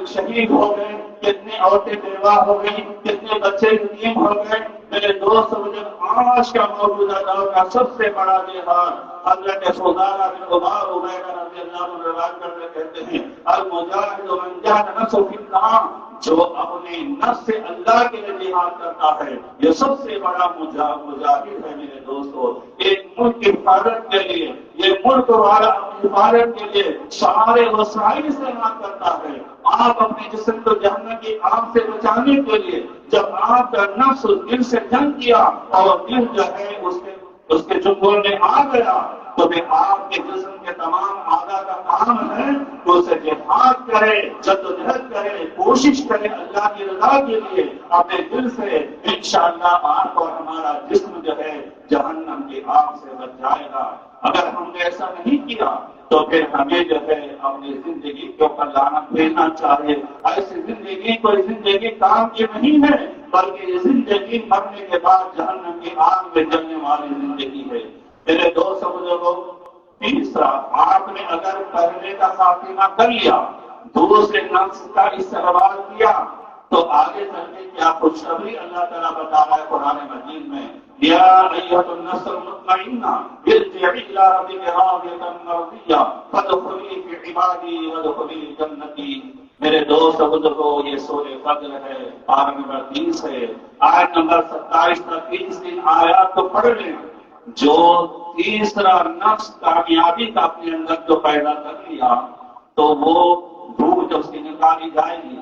شہید ہو گئے، کتنی عورتیں بیوہ ہو گئی، کتنے بچے یتیم ہو گئے۔ میرے دوست مجھے آج کا موجودہ دور کا سب سے بڑا جہاد حضرت فضالہ بن عبیدہ رضی اللہ عنہ روایت کرتے کہتے ہیں المجاہد من جاہد نفسہ فی اللہ، جو اپنے نفس سے اللہ کے لیے جہاد کرتا ہے یہ سب سے بڑا مجاہد ہے۔ میرے دوستو ایک ملک کی حفاظت کے لیے، یہ ملک والا اپنی حفاظت کے لیے سارے وسائل استعمال کرتا ہے۔ آپ اپنے جسم کو جہنم کی آگ سے بچانے کے لیے جب آپ کا نفس دل سے جنگ کیا اور دل جو ہے اس کے چنگل میں آ گیا، تو پھر آپ کے جسم کے تمام اعضاء کا کام ہے کہ اسے جہاد کرے، جدوجہد کرے، کوشش کرے اللہ کی رضا کے لیے اپنے دل سے۔ انشاءاللہ آپ اور ہمارا جسم جو ہے جہنم کی آگ سے بچ جائے گا۔ اگر ہم نے ایسا نہیں کیا تو پھر ہمیں جو ہے اپنی زندگی کے اوپر لعنت بھیجنا چاہیے۔ ایسی زندگی کوئی زندگی کام کی نہیں ہے، بلکہ یہ زندگی مرنے کے بعد جہنم کی آگ میں جلنے والی زندگی ہے۔ میرے دوست بزرگوں، تیسرا، آپ نے اگر پہلے کا خاتمہ کر لیا، دوسرے نفس کا استقبال کیا، تو آگے چل کے کیا خوشخبری اللہ تعالیٰ بتا رہا ہے قرآن مجید میں، یا ایھا النفس المطمئنہ ارجعی الی ربک راضیۃ مرضیہ فادخلی فی عبادی وادخلی جنتی۔ میرے دوست بزرگوں، یہ سورہ فجر ہے، پارہ نمبر 30 ہے، آیت نمبر 27 تک 30 دن آیات کو پڑھ لیں۔ جو تیسرا نفس کامیابی کا اپنے اندر جو پیدا کر لیا تو وہ دھوپ جب سے نکالی جائے گی۔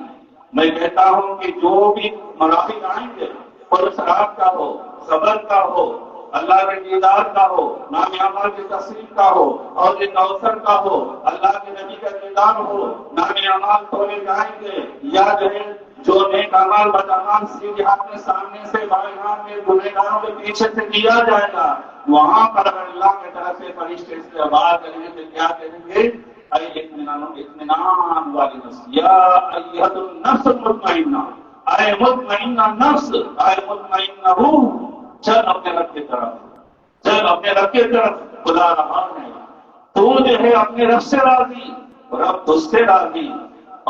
میں کہتا ہوں کہ جو بھی مراحل آئیں گے، پرسرات کا ہو، صبر کا ہو، اللہ کے دیدار کا ہو، نام اعمال کی تصریف کا ہو، اور یہ کوثر کا ہو، اللہ کے نبی کا دیدار ہو، نام اعمال کھولے جائیں گے، یا جو ہے جو نیک اعمال بدعمال سیدھے ہاتھ میں سامنے سے بائیں ہاتھ میں گنہگاروں کے پیچھے سے دیا جائے گا، وہاں پر اللہ کی طرف سے فرشتے استقبال کریں گے تو کیا کہیں گے، اے اطمینان والی نفس، یا ایھا النفس المطمئنہ، اے مطمئنہ نفس، اے مطمئنہ روح، چل اپنے رب کی طرف، چل اپنے رب کی طرف، خدا رہا ہے، تو جو ہے اپنے رب سے راضی، رب تجھ سے راضی،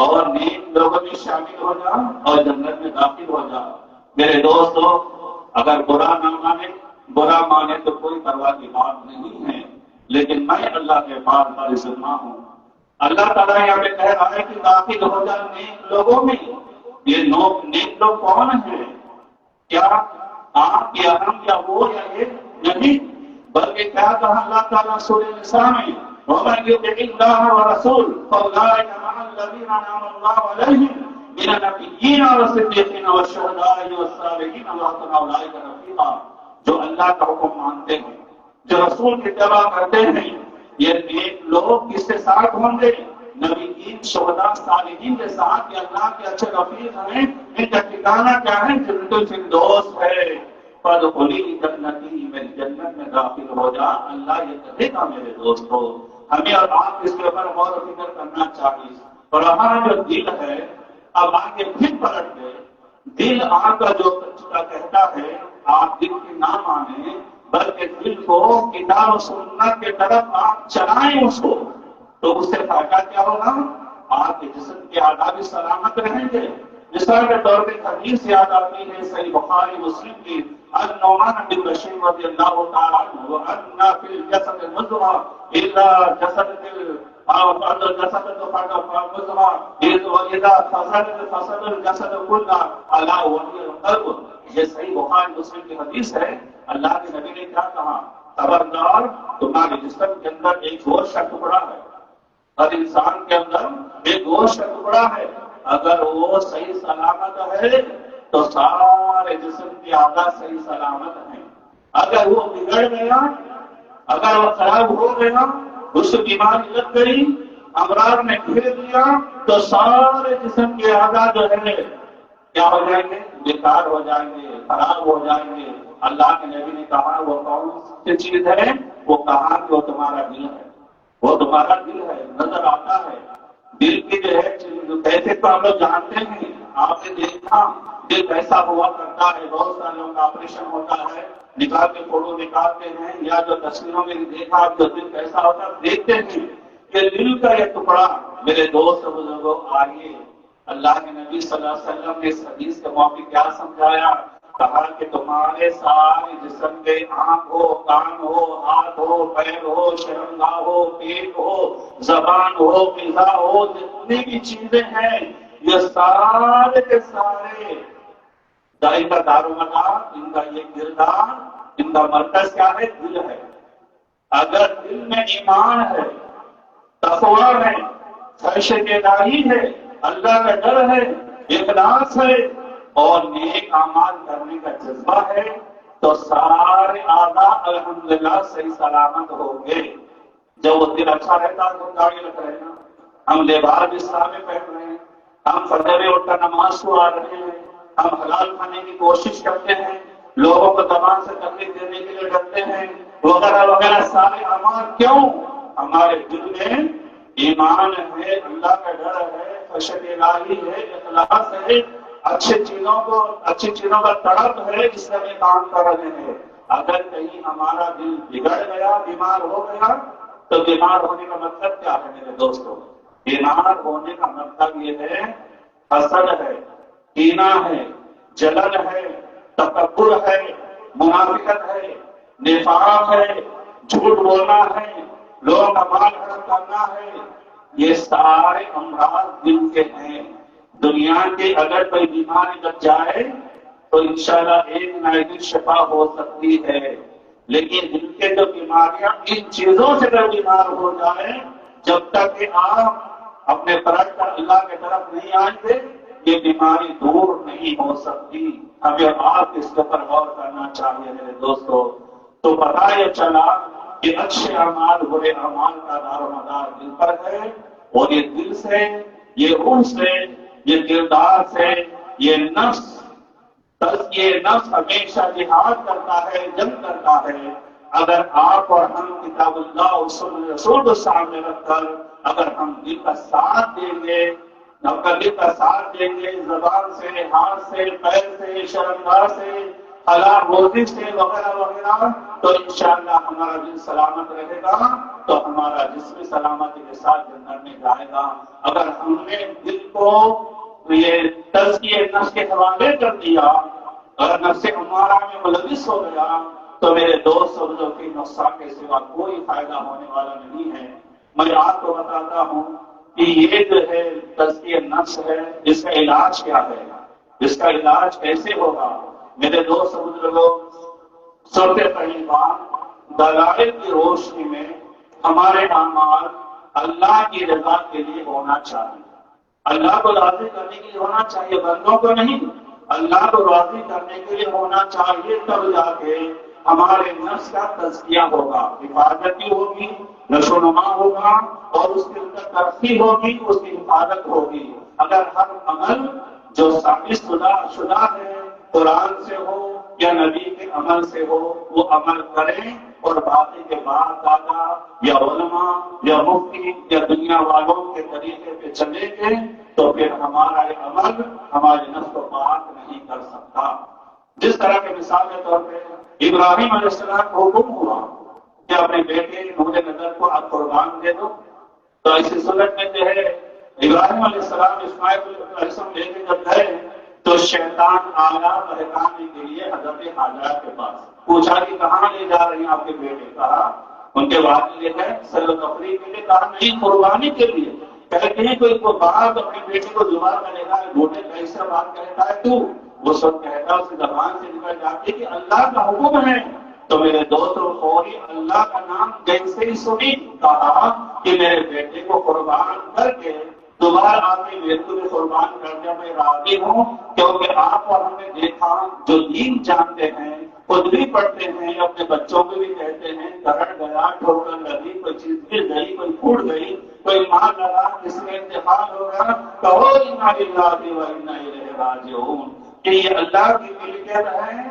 اور نیک لوگوں میں شامل ہو جا اور جنت میں داخل ہو جا۔ میرے دوستو، اگر برا نہ مانے، برا مانے تو کوئی پرواہ کی بات نہیں ہے، لیکن میں اللہ کے پاس بڑی ذمہ ہوں۔ اللہ تعالیٰ یہاں پہ کہہ رہا ہے کہ داخل ہو جا نیک لوگوں میں۔ یہ نیک لوگ کون ہیں؟ کیا آپ یا ہم یا وہ یا یہ نہیں، بلکہ کیا کہا اللہ تعالیٰ سورہ نساء میں، وَمَن يُطِعِ اللَّهَ وَرَسُولَهُ فَأُولَٰئِكَ مَعَ الَّذِينَ أَنْعَمَ اللَّهُ عَلَيْهِم مِّنَ النَّبِيِّينَ وَالصِّدِّيقِينَ وَالشُّهَدَاءِ وَالصَّالِحِينَ وَحَسُنَ أُولَٰئِكَ رَفِيقًا۔ جو اللہ کا حکم مانتے ہیں، جو رسول کی اتباع کرتے ہیں، یہ نیک لوگ کس کے ساتھ ہوں گے؟ نبیین، شہداء، صالحین کے ساتھ۔ یہ اللہ کے اچھے رفیق ہیں، ان کا ٹھکانہ کیا ہے؟ جنت الفردوس ہے۔ فادخلی جنتی، میری جنت میں داخل ہو جا۔ اللہ یہ کہے گا میرے دوستو، ہمیں اور آپ اس کے اوپر غور و فکر کرنا چاہیے۔ اور ہمارا جو دل ہے، اب آگے پھر پلٹ گئے، دل آپ کا جو کہتا ہے آپ دل کی نہ مانیں، بلکہ دل کو کتاب و سنت کے طرف آپ چلائیں اس کو، تو اس سے فائدہ کیا ہوگا؟ آپ کے جسم کے اعضاء بھی سلامت رہیں گے، مثال کے طور پہ حدیث یاد آتی ہے صحیح بخاری مسلم کی، ان نعمان بن بشیر رضی اللہ تعالیٰ عنہ وان فی الجسد مضغہ اذا جسد الجسد مضغہ اذا فسد الجسد كلہ الا وهي القلب۔ یہ صحیح بخاری مسلم کی حدیث ہے۔ اللہ کے نبی نے کیا کہا؟ خبردار، تمہارے جسم کے اندر ایک گوشت کا ٹکڑا ہے، ہر انسان کے اندر ایک گوشت کا ٹکڑا ہے، اگر وہ صحیح سلامت ہے تو سارے جسم کے اعضاء صحیح سلامت ہیں۔ اگر وہ بگڑ گیا، اگر وہ خراب ہو گیا، اس کو بیماری لگ گئی، امراض نے گھیر لیا، تو سارے جسم کے اعضاء جو ہے کیا ہو جائیں گے؟ بیکار ہو جائیں گے، خراب ہو جائیں گے۔ اللہ کے نبی نے کہا وہ کون سی چیز ہے؟ وہ کہا کہ وہ تمہارا دل ہے، وہ تمہارا دل ہے، نظر آتا ہے۔ دل کی جو ہے کیسے تو ہم لوگ جانتے ہیں، آپ نے دیکھا دل کیسا ہوا کرتا ہے، بہت سارے لوگوں کا آپریشن ہوتا ہے، نکال کے فوٹو نکالتے ہیں، یا جو تصویروں میں دیکھا جو دل کیسا ہوتا ہے دیکھتے ہیں کہ دل کا یہ ٹکڑا۔ میرے دوست بزرگوں، آئیے اللہ کے نبی صلی اللہ علیہ وسلم نے اس حدیث کے موقع کیا سمجھایا؟ کہا کہ تمہارے سارے جسم کے آنکھ ہو، کان ہو، ہاتھ ہو، پیر ہو، شرمگاہ ہو، پیٹ ہو، زبان ہو، غذا ہو، جتنی بھی چیزیں ہیں، یہ سارے کے سارے ان کا دار و مدار، ان کا یہ کردار، ان کا مرکز کیا ہے؟ دل ہے۔ اگر دل میں ایمان ہے، تقویٰ ہے، خشیت الہی ہے، اللہ کا ڈر ہے، اخلاص ہے اور نیک اعمال کرنے کا جذبہ ہے، تو سارے اعضاء الحمدللہ صحیح سلامت ہوں گے۔ جب وہ دل اچھا رہتا ہے تو گاڑی لگ رہے ہیں، ہم لباس اسلام میں پہن رہے ہیں، ہم فجر میں اٹھ کر نماز کو آ رہے ہیں، ہم حلال کھانے کی کوشش کرتے ہیں، لوگوں کو زبان سے تکلیف دینے کے لیے ڈرتے ہیں، وغیرہ وغیرہ سارے اعمال۔ کیوں؟ ہمارے دل میں ایمان ہے، اللہ کا ڈر ہے، خشیت الہی ہے، اخلاص ہے، اچھی چیزوں کا تڑپ ہے، اس میں کام کر رہے ہیں۔ اگر کہیں ہمارا دل بگڑ گیا، بیمار ہو گیا، تو بیمار ہونے کا مطلب کیا ہے میرے دوستوں؟ بیمار ہونے کا مطلب یہ ہے حسد ہے، کینہ ہے، جلن ہے، تکبر ہے، منافقت ہے، نفاق ہے، جھوٹ بولنا ہے، لوگوں کا مال حرام کرنا ہے۔ یہ سارے امراض دل کے ہیں۔ دنیا کی اگر کوئی بیماری لگ جائے تو انشاءاللہ ایک نہ ایک دن شفا ہو سکتی ہے، لیکن دل کے جو بیماریاں ان چیزوں سے اگر بیمار ہو جائے، جب تک کہ آپ اپنے پرت پر اللہ کی طرف نہیں آئیں گے، یہ بیماری دور نہیں ہو سکتی۔ ہمیں آپ اس کے پر غور کرنا چاہیے میرے دوستو۔ تو پتہ یہ چلا کہ اچھے اعمال برے اعمال کا دار و مدار دل پر ہے، اور یہ دل سے، یہ روح سے، یہ کردار سے، یہ نفس ہمیشہ جہاد کرتا ہے، جنگ کرتا ہے۔ اگر آپ اور ہم کتاب اللہ اور سنت رسول کو سامنے رکھ کر اگر ہم دل کا ساتھ دیں گے، زبان سے، ہاتھ سے، پیر سے، شرمگاہ سے، حلال روزی سے، وغیرہ وغیرہ، تو انشاءاللہ ہمارا دل سلامت رہے گا، تو ہمارا جسم سلامتی کے ساتھ جنت میں جائے گا۔ اگر ہم نے دل کو یہ تزکیہ نفس کے حوالے کر دیا، اگر نفس امارہ میں ملوث ہو گیا، تو میرے دوست اور کی نقصان کے سوا کوئی فائدہ ہونے والا نہیں ہے۔ میں آپ کو بتاتا ہوں کہ یہ جو ہے تزکیہ نفس ہے، اس کا علاج کیا ہے، اس کا علاج کیسے ہوگا؟ میرے دوست بزرگوں، سب سے پہلی بات، دلائل کی روشنی میں ہمارے اعمال اللہ کی رضا کے لیے ہونا چاہیے، اللہ کو راضی کرنے کے لیے ہونا چاہیے، بندوں کو نہیں، اللہ کو راضی کرنے کے لیے ہونا چاہیے۔ تب جا کے ہمارے نفس کا تزکیہ ہوگا، حفاظتی ہوگی، نشو و نما ہوگا، اور اس کے اندر ترقی ہوگی، اس کی حفاظت ہوگی۔ اگر ہر عمل جو ثابت شدہ ہے، قرآن سے ہو یا نبی کے عمل سے ہو، وہ عمل کریں، اور باقی کے بعد دادا یا علماء یا مفتی یا دنیا والوں کے طریقے پہ چلیں گے، تو پھر ہمارا یہ عمل ہمارے نفس کو پاک نہیں کر سکتا۔ جس طرح کے مثال کے طور پہ ابراہیم علیہ السلام کو حکم ہوا کہ اپنے بیٹے نور نظر کو آپ قربان دے دو، تو ایسی صورت میں جو ہے ابراہیم علیہ السلام اسماعیل علیہ السلام لے کے جب گئے تو شیطان آیا بہکانے کے لیے حضرت حاجرہ کے پاس، پوچھا کہ کہاں لے جا رہے ہیں آپ کے بیٹے؟ کہا ان کے والد لے گئے سیر و تفریح کے لیے، کہا نہیں قربانی کے لیے۔ کہتے ہیں کوئی بات اپنے بیٹے کو زبان میں لے گا، بوٹے کیسا بات کہتا ہے تو وہ سب کہتا اس کی زبان سے نکل جاتی کہ اللہ کا حکم ہے۔ تو میرے دوستوں فوری اللہ کا نام جیسے ہی سنی، کہا کہ میرے بیٹے کو قربان کر کے دوبارہ آپ کے بیٹے کو قربان کر کے میں راضی ہوں، کیونکہ آپ اور ہم نے دیکھا جو دین جانتے ہیں خود بھی پڑھتے ہیں، اپنے بچوں کو بھی کہتے ہیں کرڑ گیا، ٹھوکر لگی، کوئی چیز گر گئی، کوئی پھوٹ گئی، کوئی مار لگا، کسی کا انتقال ہو گیا، کہو انا للہ و انا الیہ راجعون، کہ یہ اللہ کی ملکیت ہے،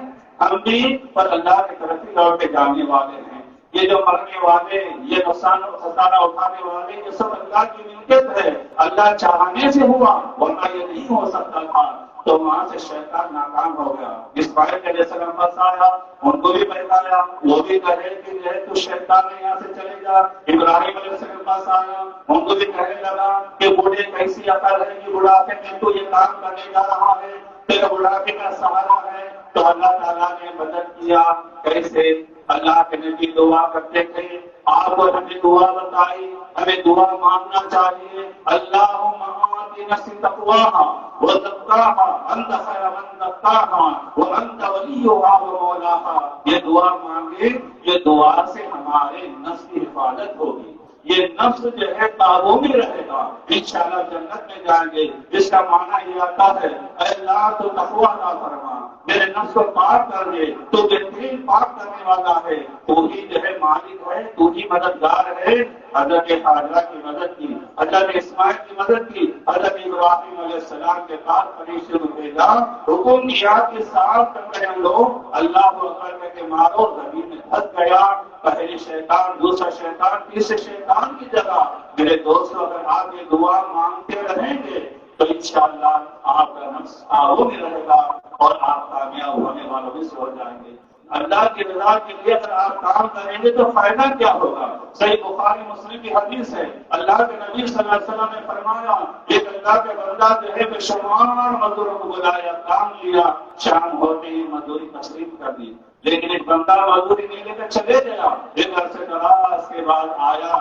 ہم بھی پر اللہ کی طرف ہی لوٹ کے جانے والے ہیں۔ یہ جو مرنے والے، یہ نقصان و خسارہ اٹھانے والے، یہ سب اللہ کی ملکیت ہے، اللہ چاہنے سے ہوا ورنہ یہ نہیں ہو سکتا تھا۔ تو وہاں سے شیطان ناکام ہو گیا۔ اسماعیل علیہ السلام پاس آیا، ان کو بھی بہکایا، وہ بھی کہے کہ جو ہے تو شیطان نے یہاں سے چلے جا۔ ابراہیم علیہ السلام پاس آیا، ان کو بھی کہنے لگا کہ بوڑھے کیسی عقل ہے کہ بڑھاپے میں تو یہ کام کرنے جا رہا ہے، تیرا بڑھاپے کا سہارا ہے۔ تو اللہ تعالیٰ نے مدد کیا، کیسے؟ اللہ کے نبی دعا کرتے تھے، آپ کو ہمیں دعا بتائی، ہمیں دعا مانگنا چاہیے۔ اللہم آت نفس تقواہا وزکاہا انت خیر من زکاہا وانت ولیہا ومولاہا۔ یہ دعا مانگے، یہ دعا سے ہمارے نفس کی حفاظت ہوگی، یہ نفس جو ہے قابو میں رہے گا، انشاءاللہ جنت میں جائیں گے۔ اس کا معنی یہ آتا ہے اے اللہ تو تقویٰ عطا فرما، میرے نفس کو پاک کر دے، تو بہترین پاک کرنے والا ہے، تو ہی جو ہے مالک ہے، تو ہی مددگار ہے۔ حضرت حاجرہ کی مدد کی، حضرت اسماعیل کی مدد کی، حضرت ابراہیم علیہ السلام کے پاس فرشتے کو بھیجا، حکم دیا کہ ساتھ کرتے ہیں لوگ اللہ کو اکڑ کے مارو، زمین میں دھس گیا۔ پہلے شیطان، دوسرا شیطان، تیسرے شیطان کی جگہ میرے دوستوں اگر آپ یہ دعا مانگتے رہیں گے تو انشاءاللہ آپ کا نفس قابو میں رہے گا اور آپ کامیاب ہونے والوں میں سے ہو جائیں گے۔ اللہ کی رضا کے لیے اگر آپ کام کریں گے تو فائدہ کیا ہوگا؟ صحیح بخاری مسلم کی حدیث ہے، اللہ کے نبی صلی اللہ علیہ وسلم نے فرمایا ایک اللہ کے بندہ جو ہے بے شمار مزدوروں کو بلایا، کام لیا، شام ہوتے ہی مزدوری تسلیم کر دی، لیکن ایک بندہ مزدوری نہیں لے کر چلے گیا، ایک عرصے دراز کے بعد آیا،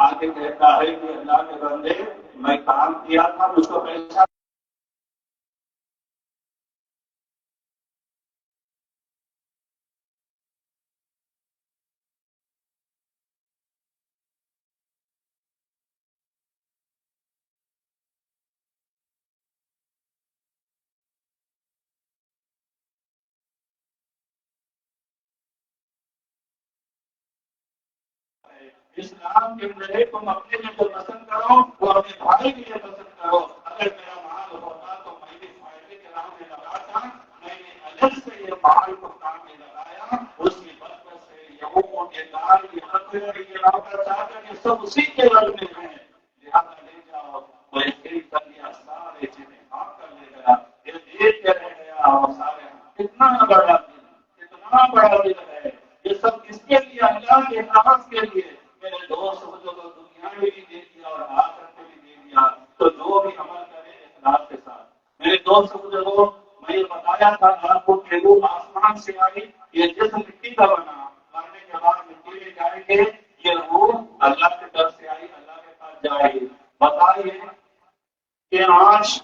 آگے کہتا ہے کہ اللہ کے بندے میں کام کیا تھا، مجھ کو پیسہ اسلام کے ذریعے تم اپنے لیے جو پسند کرو وہ اپنے بھائی کے لیے پسند کرو۔ اگر میرا مال ہوتا تو میں بھی فائدے کے راہ میں لگاتا، میں نے الگ سے یہ مال کو کام میں لگایا، اس کی برکت سے یہ اونٹ، یہ دال، یہ بکرے، یہ لاکر چاکر یہ سب اسی کے رل میں ہیں، لہٰذا لے جاؤ۔ وہ ایک کر لیا، سارے چیزیں کام کر لے گیا، یہ دیکھ کے رہ گیا اور سارے کتنا بڑا دل، کتنا بڑا دل ہے یہ سب کس کے لیے؟ اللہ کے ناز کے لیے۔ میرے دوست کو جو دنیا میں بھی دے دیا اور آخرت میں بھی دے دیا، تو جو بھی عمل کرے اخلاص کے ساتھ۔ میرے دوست کو جو میں یہ بتایا تھا آپ کو کہ وہ آسمان سے آئی، یہ جسم مٹی کا بنا، مرنے کے بعد مٹی میں جائیں گے، یہ روح اللہ کی طرف سے آئی، اللہ کے پاس جائے گی۔ بتائیے کہ آج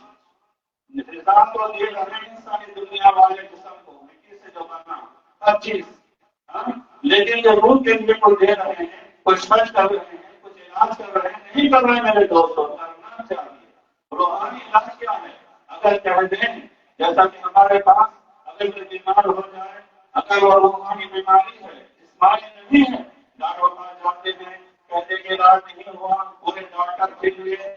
نظام کو دے رہے ہیں ساری دنیا والے جسم کو مٹی سے جو بنا ہر چیز، لیکن یہ روح کے لیے کوئی دے رہے ہیں، کچھ خرچ کر رہے ہیں، کچھ علاج کر رہے ہیں، نہیں کر رہے ہیں میرے دوستوں، کرنا چاہیے۔ روحانی علاج کیا ہے؟ اگر کہہ دیں جیسا کہ ہمارے پاس اگر کوئی بیمار ہو جائے، اگر وہ روحانی بیماری ہے، جسمانی نہیں ہے، ڈاکٹر پاس جاتے ہیں، کہتے کہ علاج نہیں ہوا، پورے ڈاکٹر کے لیے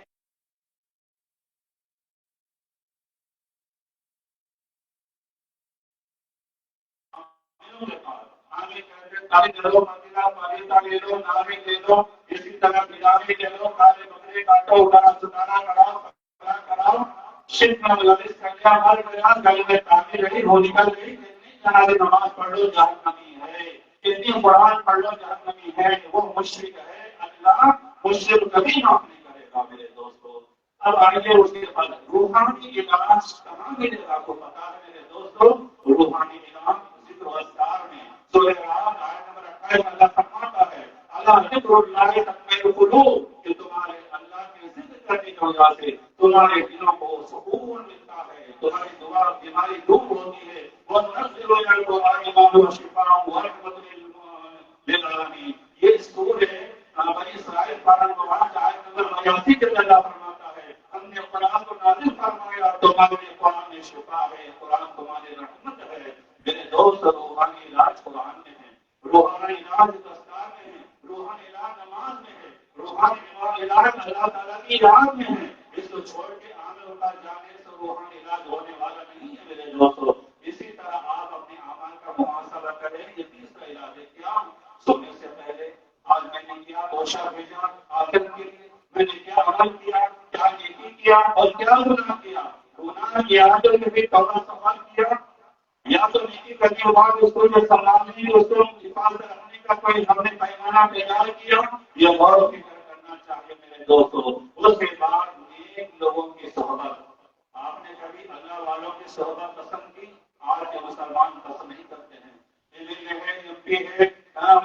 اسی طرح بجاوی لے لو، کالے بکرے کاٹو، ستارہ کراؤ، کراؤ، شرک میں ملوث کر لیا، ہر بیان گلے میں تعمیر رہی، وہ نکل گئی، کتنی جنازی نماز پڑھ لو جہنمی ہے، کتنی قرآن پڑھ لو جہنمی ہے، وہ مشرک ہے۔ اللہ مشرک کبھی معاف نہیں کرے گا میرے دوستو۔ اب آئیے اس کے بعد روحانی علاج کہاں ملے گا؟ آپ کو پتا ہے میرے دوستوں، روحانی علاج ذکر و اذکار میں سورہ رات آیت نمبر 28 اللہ فرماتا ہے اللہ ذکر اللہ تطمئن القلوب، کہ تمہارے اللہ کے ذکر کرنے کی وجہ سے تمہارے دلوں کو سکون ملتا ہے، تمہاری دعا بیماری دور ہوتی ہے، وَنُنَزِّلُ مِنَ الْقُرْآنِ مَا هُوَ شِفَاءٌ وَرَحْمَةٌ لِّلْعَالَمِينَ۔ یہ سورہ بنی اسرائیل پارہ نمبر 5 آیت نمبر 82 کے اندر اللہ فرماتا ہے ہم نے قرآن کو نازل فرمایا، تمہارے لیے قرآن میں شفا ہے، قرآن تمہارے رحمت ہے۔ میرے دوست روحانی علاج قرآن میں ہے، روحانی علاج دستار میں ہے، روحانی علاج نماز میں ہے، روحانی علاج اللہ تعالیٰ کی یاد میں ہے۔ اس کو چھوڑ کے عامل ہوتا جانے سے روحانی علاج ہونے والا نہیں ہے میرے دوستوں۔ اسی طرح آپ اپنے اعمال کا محاسبہ کریں، یہ تیسرا علاج ہے۔ کیا؟ سونے سے پہلے آج میں نے کیا توشہ بھیجا آخرت کے لیے، میں نے کیا عمل کیا، کیا نیکی کیا اور کیا گناہ کیا۔ گناہ کیا تو کبھی توبہ سوال کیا، یا تو نیکی کرنے کے بعد اس کو جو سنبھالنے اس کو حفاظت رکھنے کا کوئی ہم نے پیمانہ تیار کیا، یا غور و فکر کرنا چاہیے میرے دوستوں۔ اس کے بعد نیک لوگوں کی صحبت، آپ نے کبھی اللہ والوں کی صحبت پسند کی؟ آج کے مسلمان پسند نہیں کرتے ہیں۔ MP ہے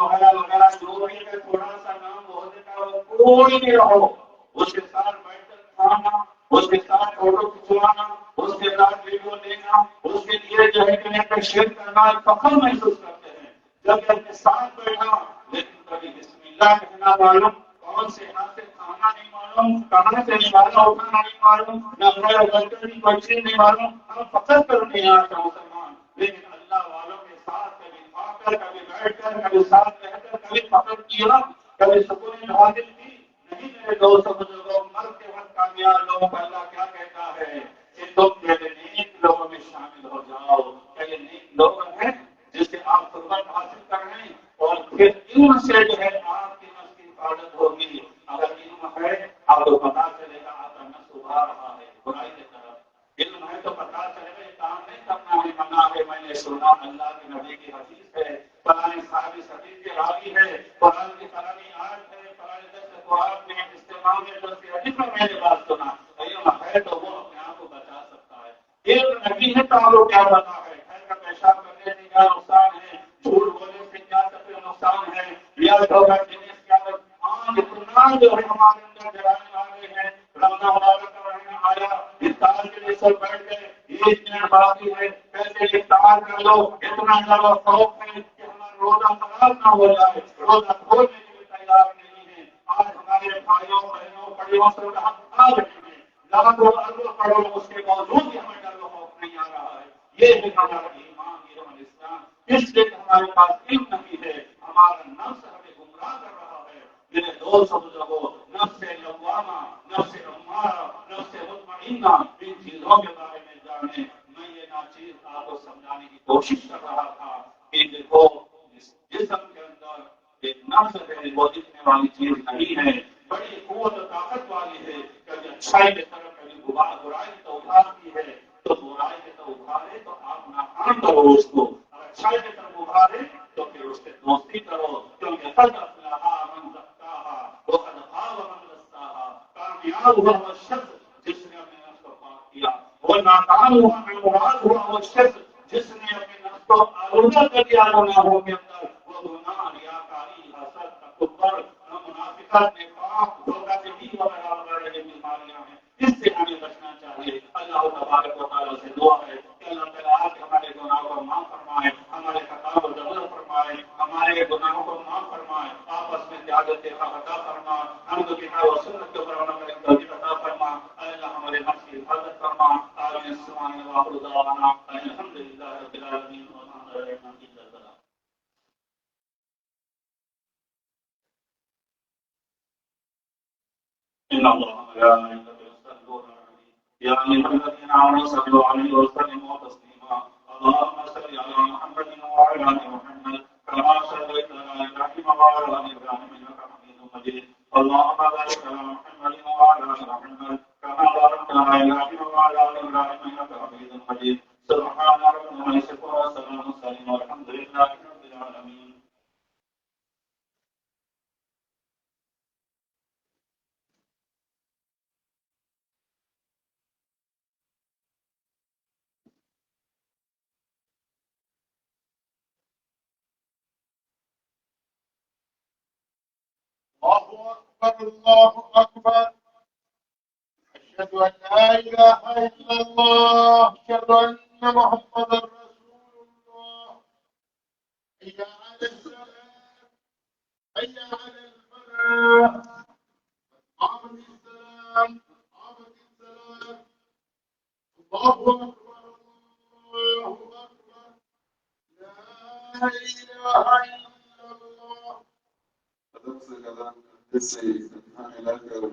وغیرہ وغیرہ جو بھی ہے، تھوڑا سا نام بہت کا کوئی بھی رہو، اس کے ساتھ بیٹھ کر کھانا، اس کے ساتھ فوٹو کھنچوانا، اس کے ساتھ ویڈیو لینا، اس کے لیے جو ہے کہ شیئر کرنا فخر محسوس کرتے ہیں جب اپنے ساتھ بیٹھا، لیکن کبھی بسم اللہ کہنا معلوم، کون سے ہاتھ سے کھانا نہیں معلوم، کہاں سے نوالا اٹھانا نہیں معلوم، نہ برتن کوئی چیز نہیں معلوم، ہم فخر کرتے ہیں آج کا مسلمان، لیکن اللہ والوں کے ساتھ کبھی کھا کر، کبھی بیٹھ کر، کبھی ساتھ رہ کر، کبھی فخر کیا، کبھی سکون حاصل کی نہیں۔ میرے دوستوں بزرگوں، مرد کے وقت کامیاب لوگوں کو اللہ کیا کہتا ہے کہ تم میرے نیک لوگوں میں شامل ہو جاؤ۔ کیا یہ نیک لوگ ہیں جس سے آپ قربت حاصل کر رہے ہیں؟ اور پھر علم سے جو ہے آپ کی نفس کی حفاظت ہوگی۔ اگر علم ہے آپ کو پتا چلے گا آپ کا نفس ابھار رہا ہے برائی کی طرف، علم ہے تو پتا چلے گا یہ کام نہیں کرنا ہے، منع ہے۔ میں نے سنا اللہ کے نبی کی حدیث ہے، فلاں صحابی حدیث کے راوی ہے، قرآن کی فلانی آیت ہے، فلاں درس قرآن میں استعمال میں درس حدیث میں نے بات سنا۔ علم ہے تو وہ اپنے آپ کو بچا سکتا ہے، علم نہیں ہے تو آپ کو کیا پتا ہے خیر کا پیشاب کرنے سے کیا نقصان ہے، جھوٹ بولنے سے کیا نقصان ہے، یا دھوکہ دینے سے کیا نقصان۔ اتنا جو ہے ہمارے اندر جرانے والے ہیں۔ رمضان مبارک کا مہینہ آیا، افطار کے لیے سب بیٹھ گئے، 20 منٹ باقی ہے، پہلے افطار کر لو، اتنا زیادہ خوف ہے کہ ہمارا روزہ خراب نہ ہو جائے، روزہ کھولنے کے لیے تیار نہیں ہے۔ آج ہمارے بھائیوں بہنوں بڑیوں سے ہم آ رہے ہیں، لاکھوں اربوں کروڑوں اس کے باوجود بھی ہمیں ڈر و خوف نہیں آ رہا ہے۔ یہ ہے ہمارا ایمان، یہ ہمارا اسلام۔ اس لیے ہمارے پاس علم نہیں ہے، ہمارا نفس ہمیں گمراہ کر رہا ہے۔ میرے دوست بزرگوں، نفس لوامہ، نفس امارہ، نفس مطمئنہ، ان چیزوں کے بارے میں جانیں۔ میں یہ ناچیز آپ کو سمجھانے کی کوشش کر رہا تھا کہ دیکھو جسم کے اندر ایک نفس ہے، وہ دکھنے والی چیز نہیں ہے، بڑی قوت و طاقت والی ہے۔ کبھی اچھائی کی طرف، کبھی برائی کی طرف ابھارتی ہے، تو برائی کی طرف ابھارے تو آپ ناکام کرو اس کو، اور اچھائی کی طرف ابھارے تو پھر اس سے دوستی کرو، کیونکہ قد افلح من زکاہا وقد خاب من دساہا۔ کامیاب ہوا وہ شخص جس نے اپنے نفس کو پاک کیا، وہ ناکام ہوا نامراد ہوا وہ شخص جس نے اپنے نفس کو آلودہ کر دیا گناہوں کے اندر۔ وہ گناہ، ریاکاری، حسد، تکبر، منافقت، نفاق، دھوکہ دہی وغیرہ وغیرہ یہ بیماریاں ہیں، اس سے ہمیں بچنا چاہیے۔ اللہ تبارک و تعالیٰ سے دعا ہے کہ اللہ تعالیٰ آپ ہمارے گناہوں کو معاف فرمائے، ہمارے خطا کو درگزر فرمائے، ہمارے گناہوں کو معاف فرمائے، آپس میں زیادت عطا فرما، ہم کو کتاب و سنت کے اوپر عمل کرنے کی توفیق عطا فرما۔ اللہ ہمارے نفس کی حفاظت فرما۔ آمین سبحان اللہ دعوانا الحمدللہ رب العالمین وما علینا الا البلاغ۔ ان اللہ وملائکته یصلون علی النبی یا ایھا الذین آمنوا صلوا علیہ وسلموا تسلیما۔ اللهم صل علی محمد وعلى آل محمد كما صليت على إبراهيم وعلى آل إبراهيم إنك حميد مجيد۔ اللهم بارك على محمد وعلى آل محمد كما باركت على إبراهيم وعلى آل إبراهيم إنك حميد مجيد۔ سبحان ربك رب العزة وسلام على المرسلين والحمد لله رب العالمين۔ الله أكبر الله أكبر. أشهد أن لا إله إلا الله، أشهد أن محمدا رسول الله. حي على الصلاة، حي على الفلاح، قامت السلام، قامت السلام. الله أكبر الله أكبر. لا إله إلا الله. Adam se gadan, ese, en el ángel,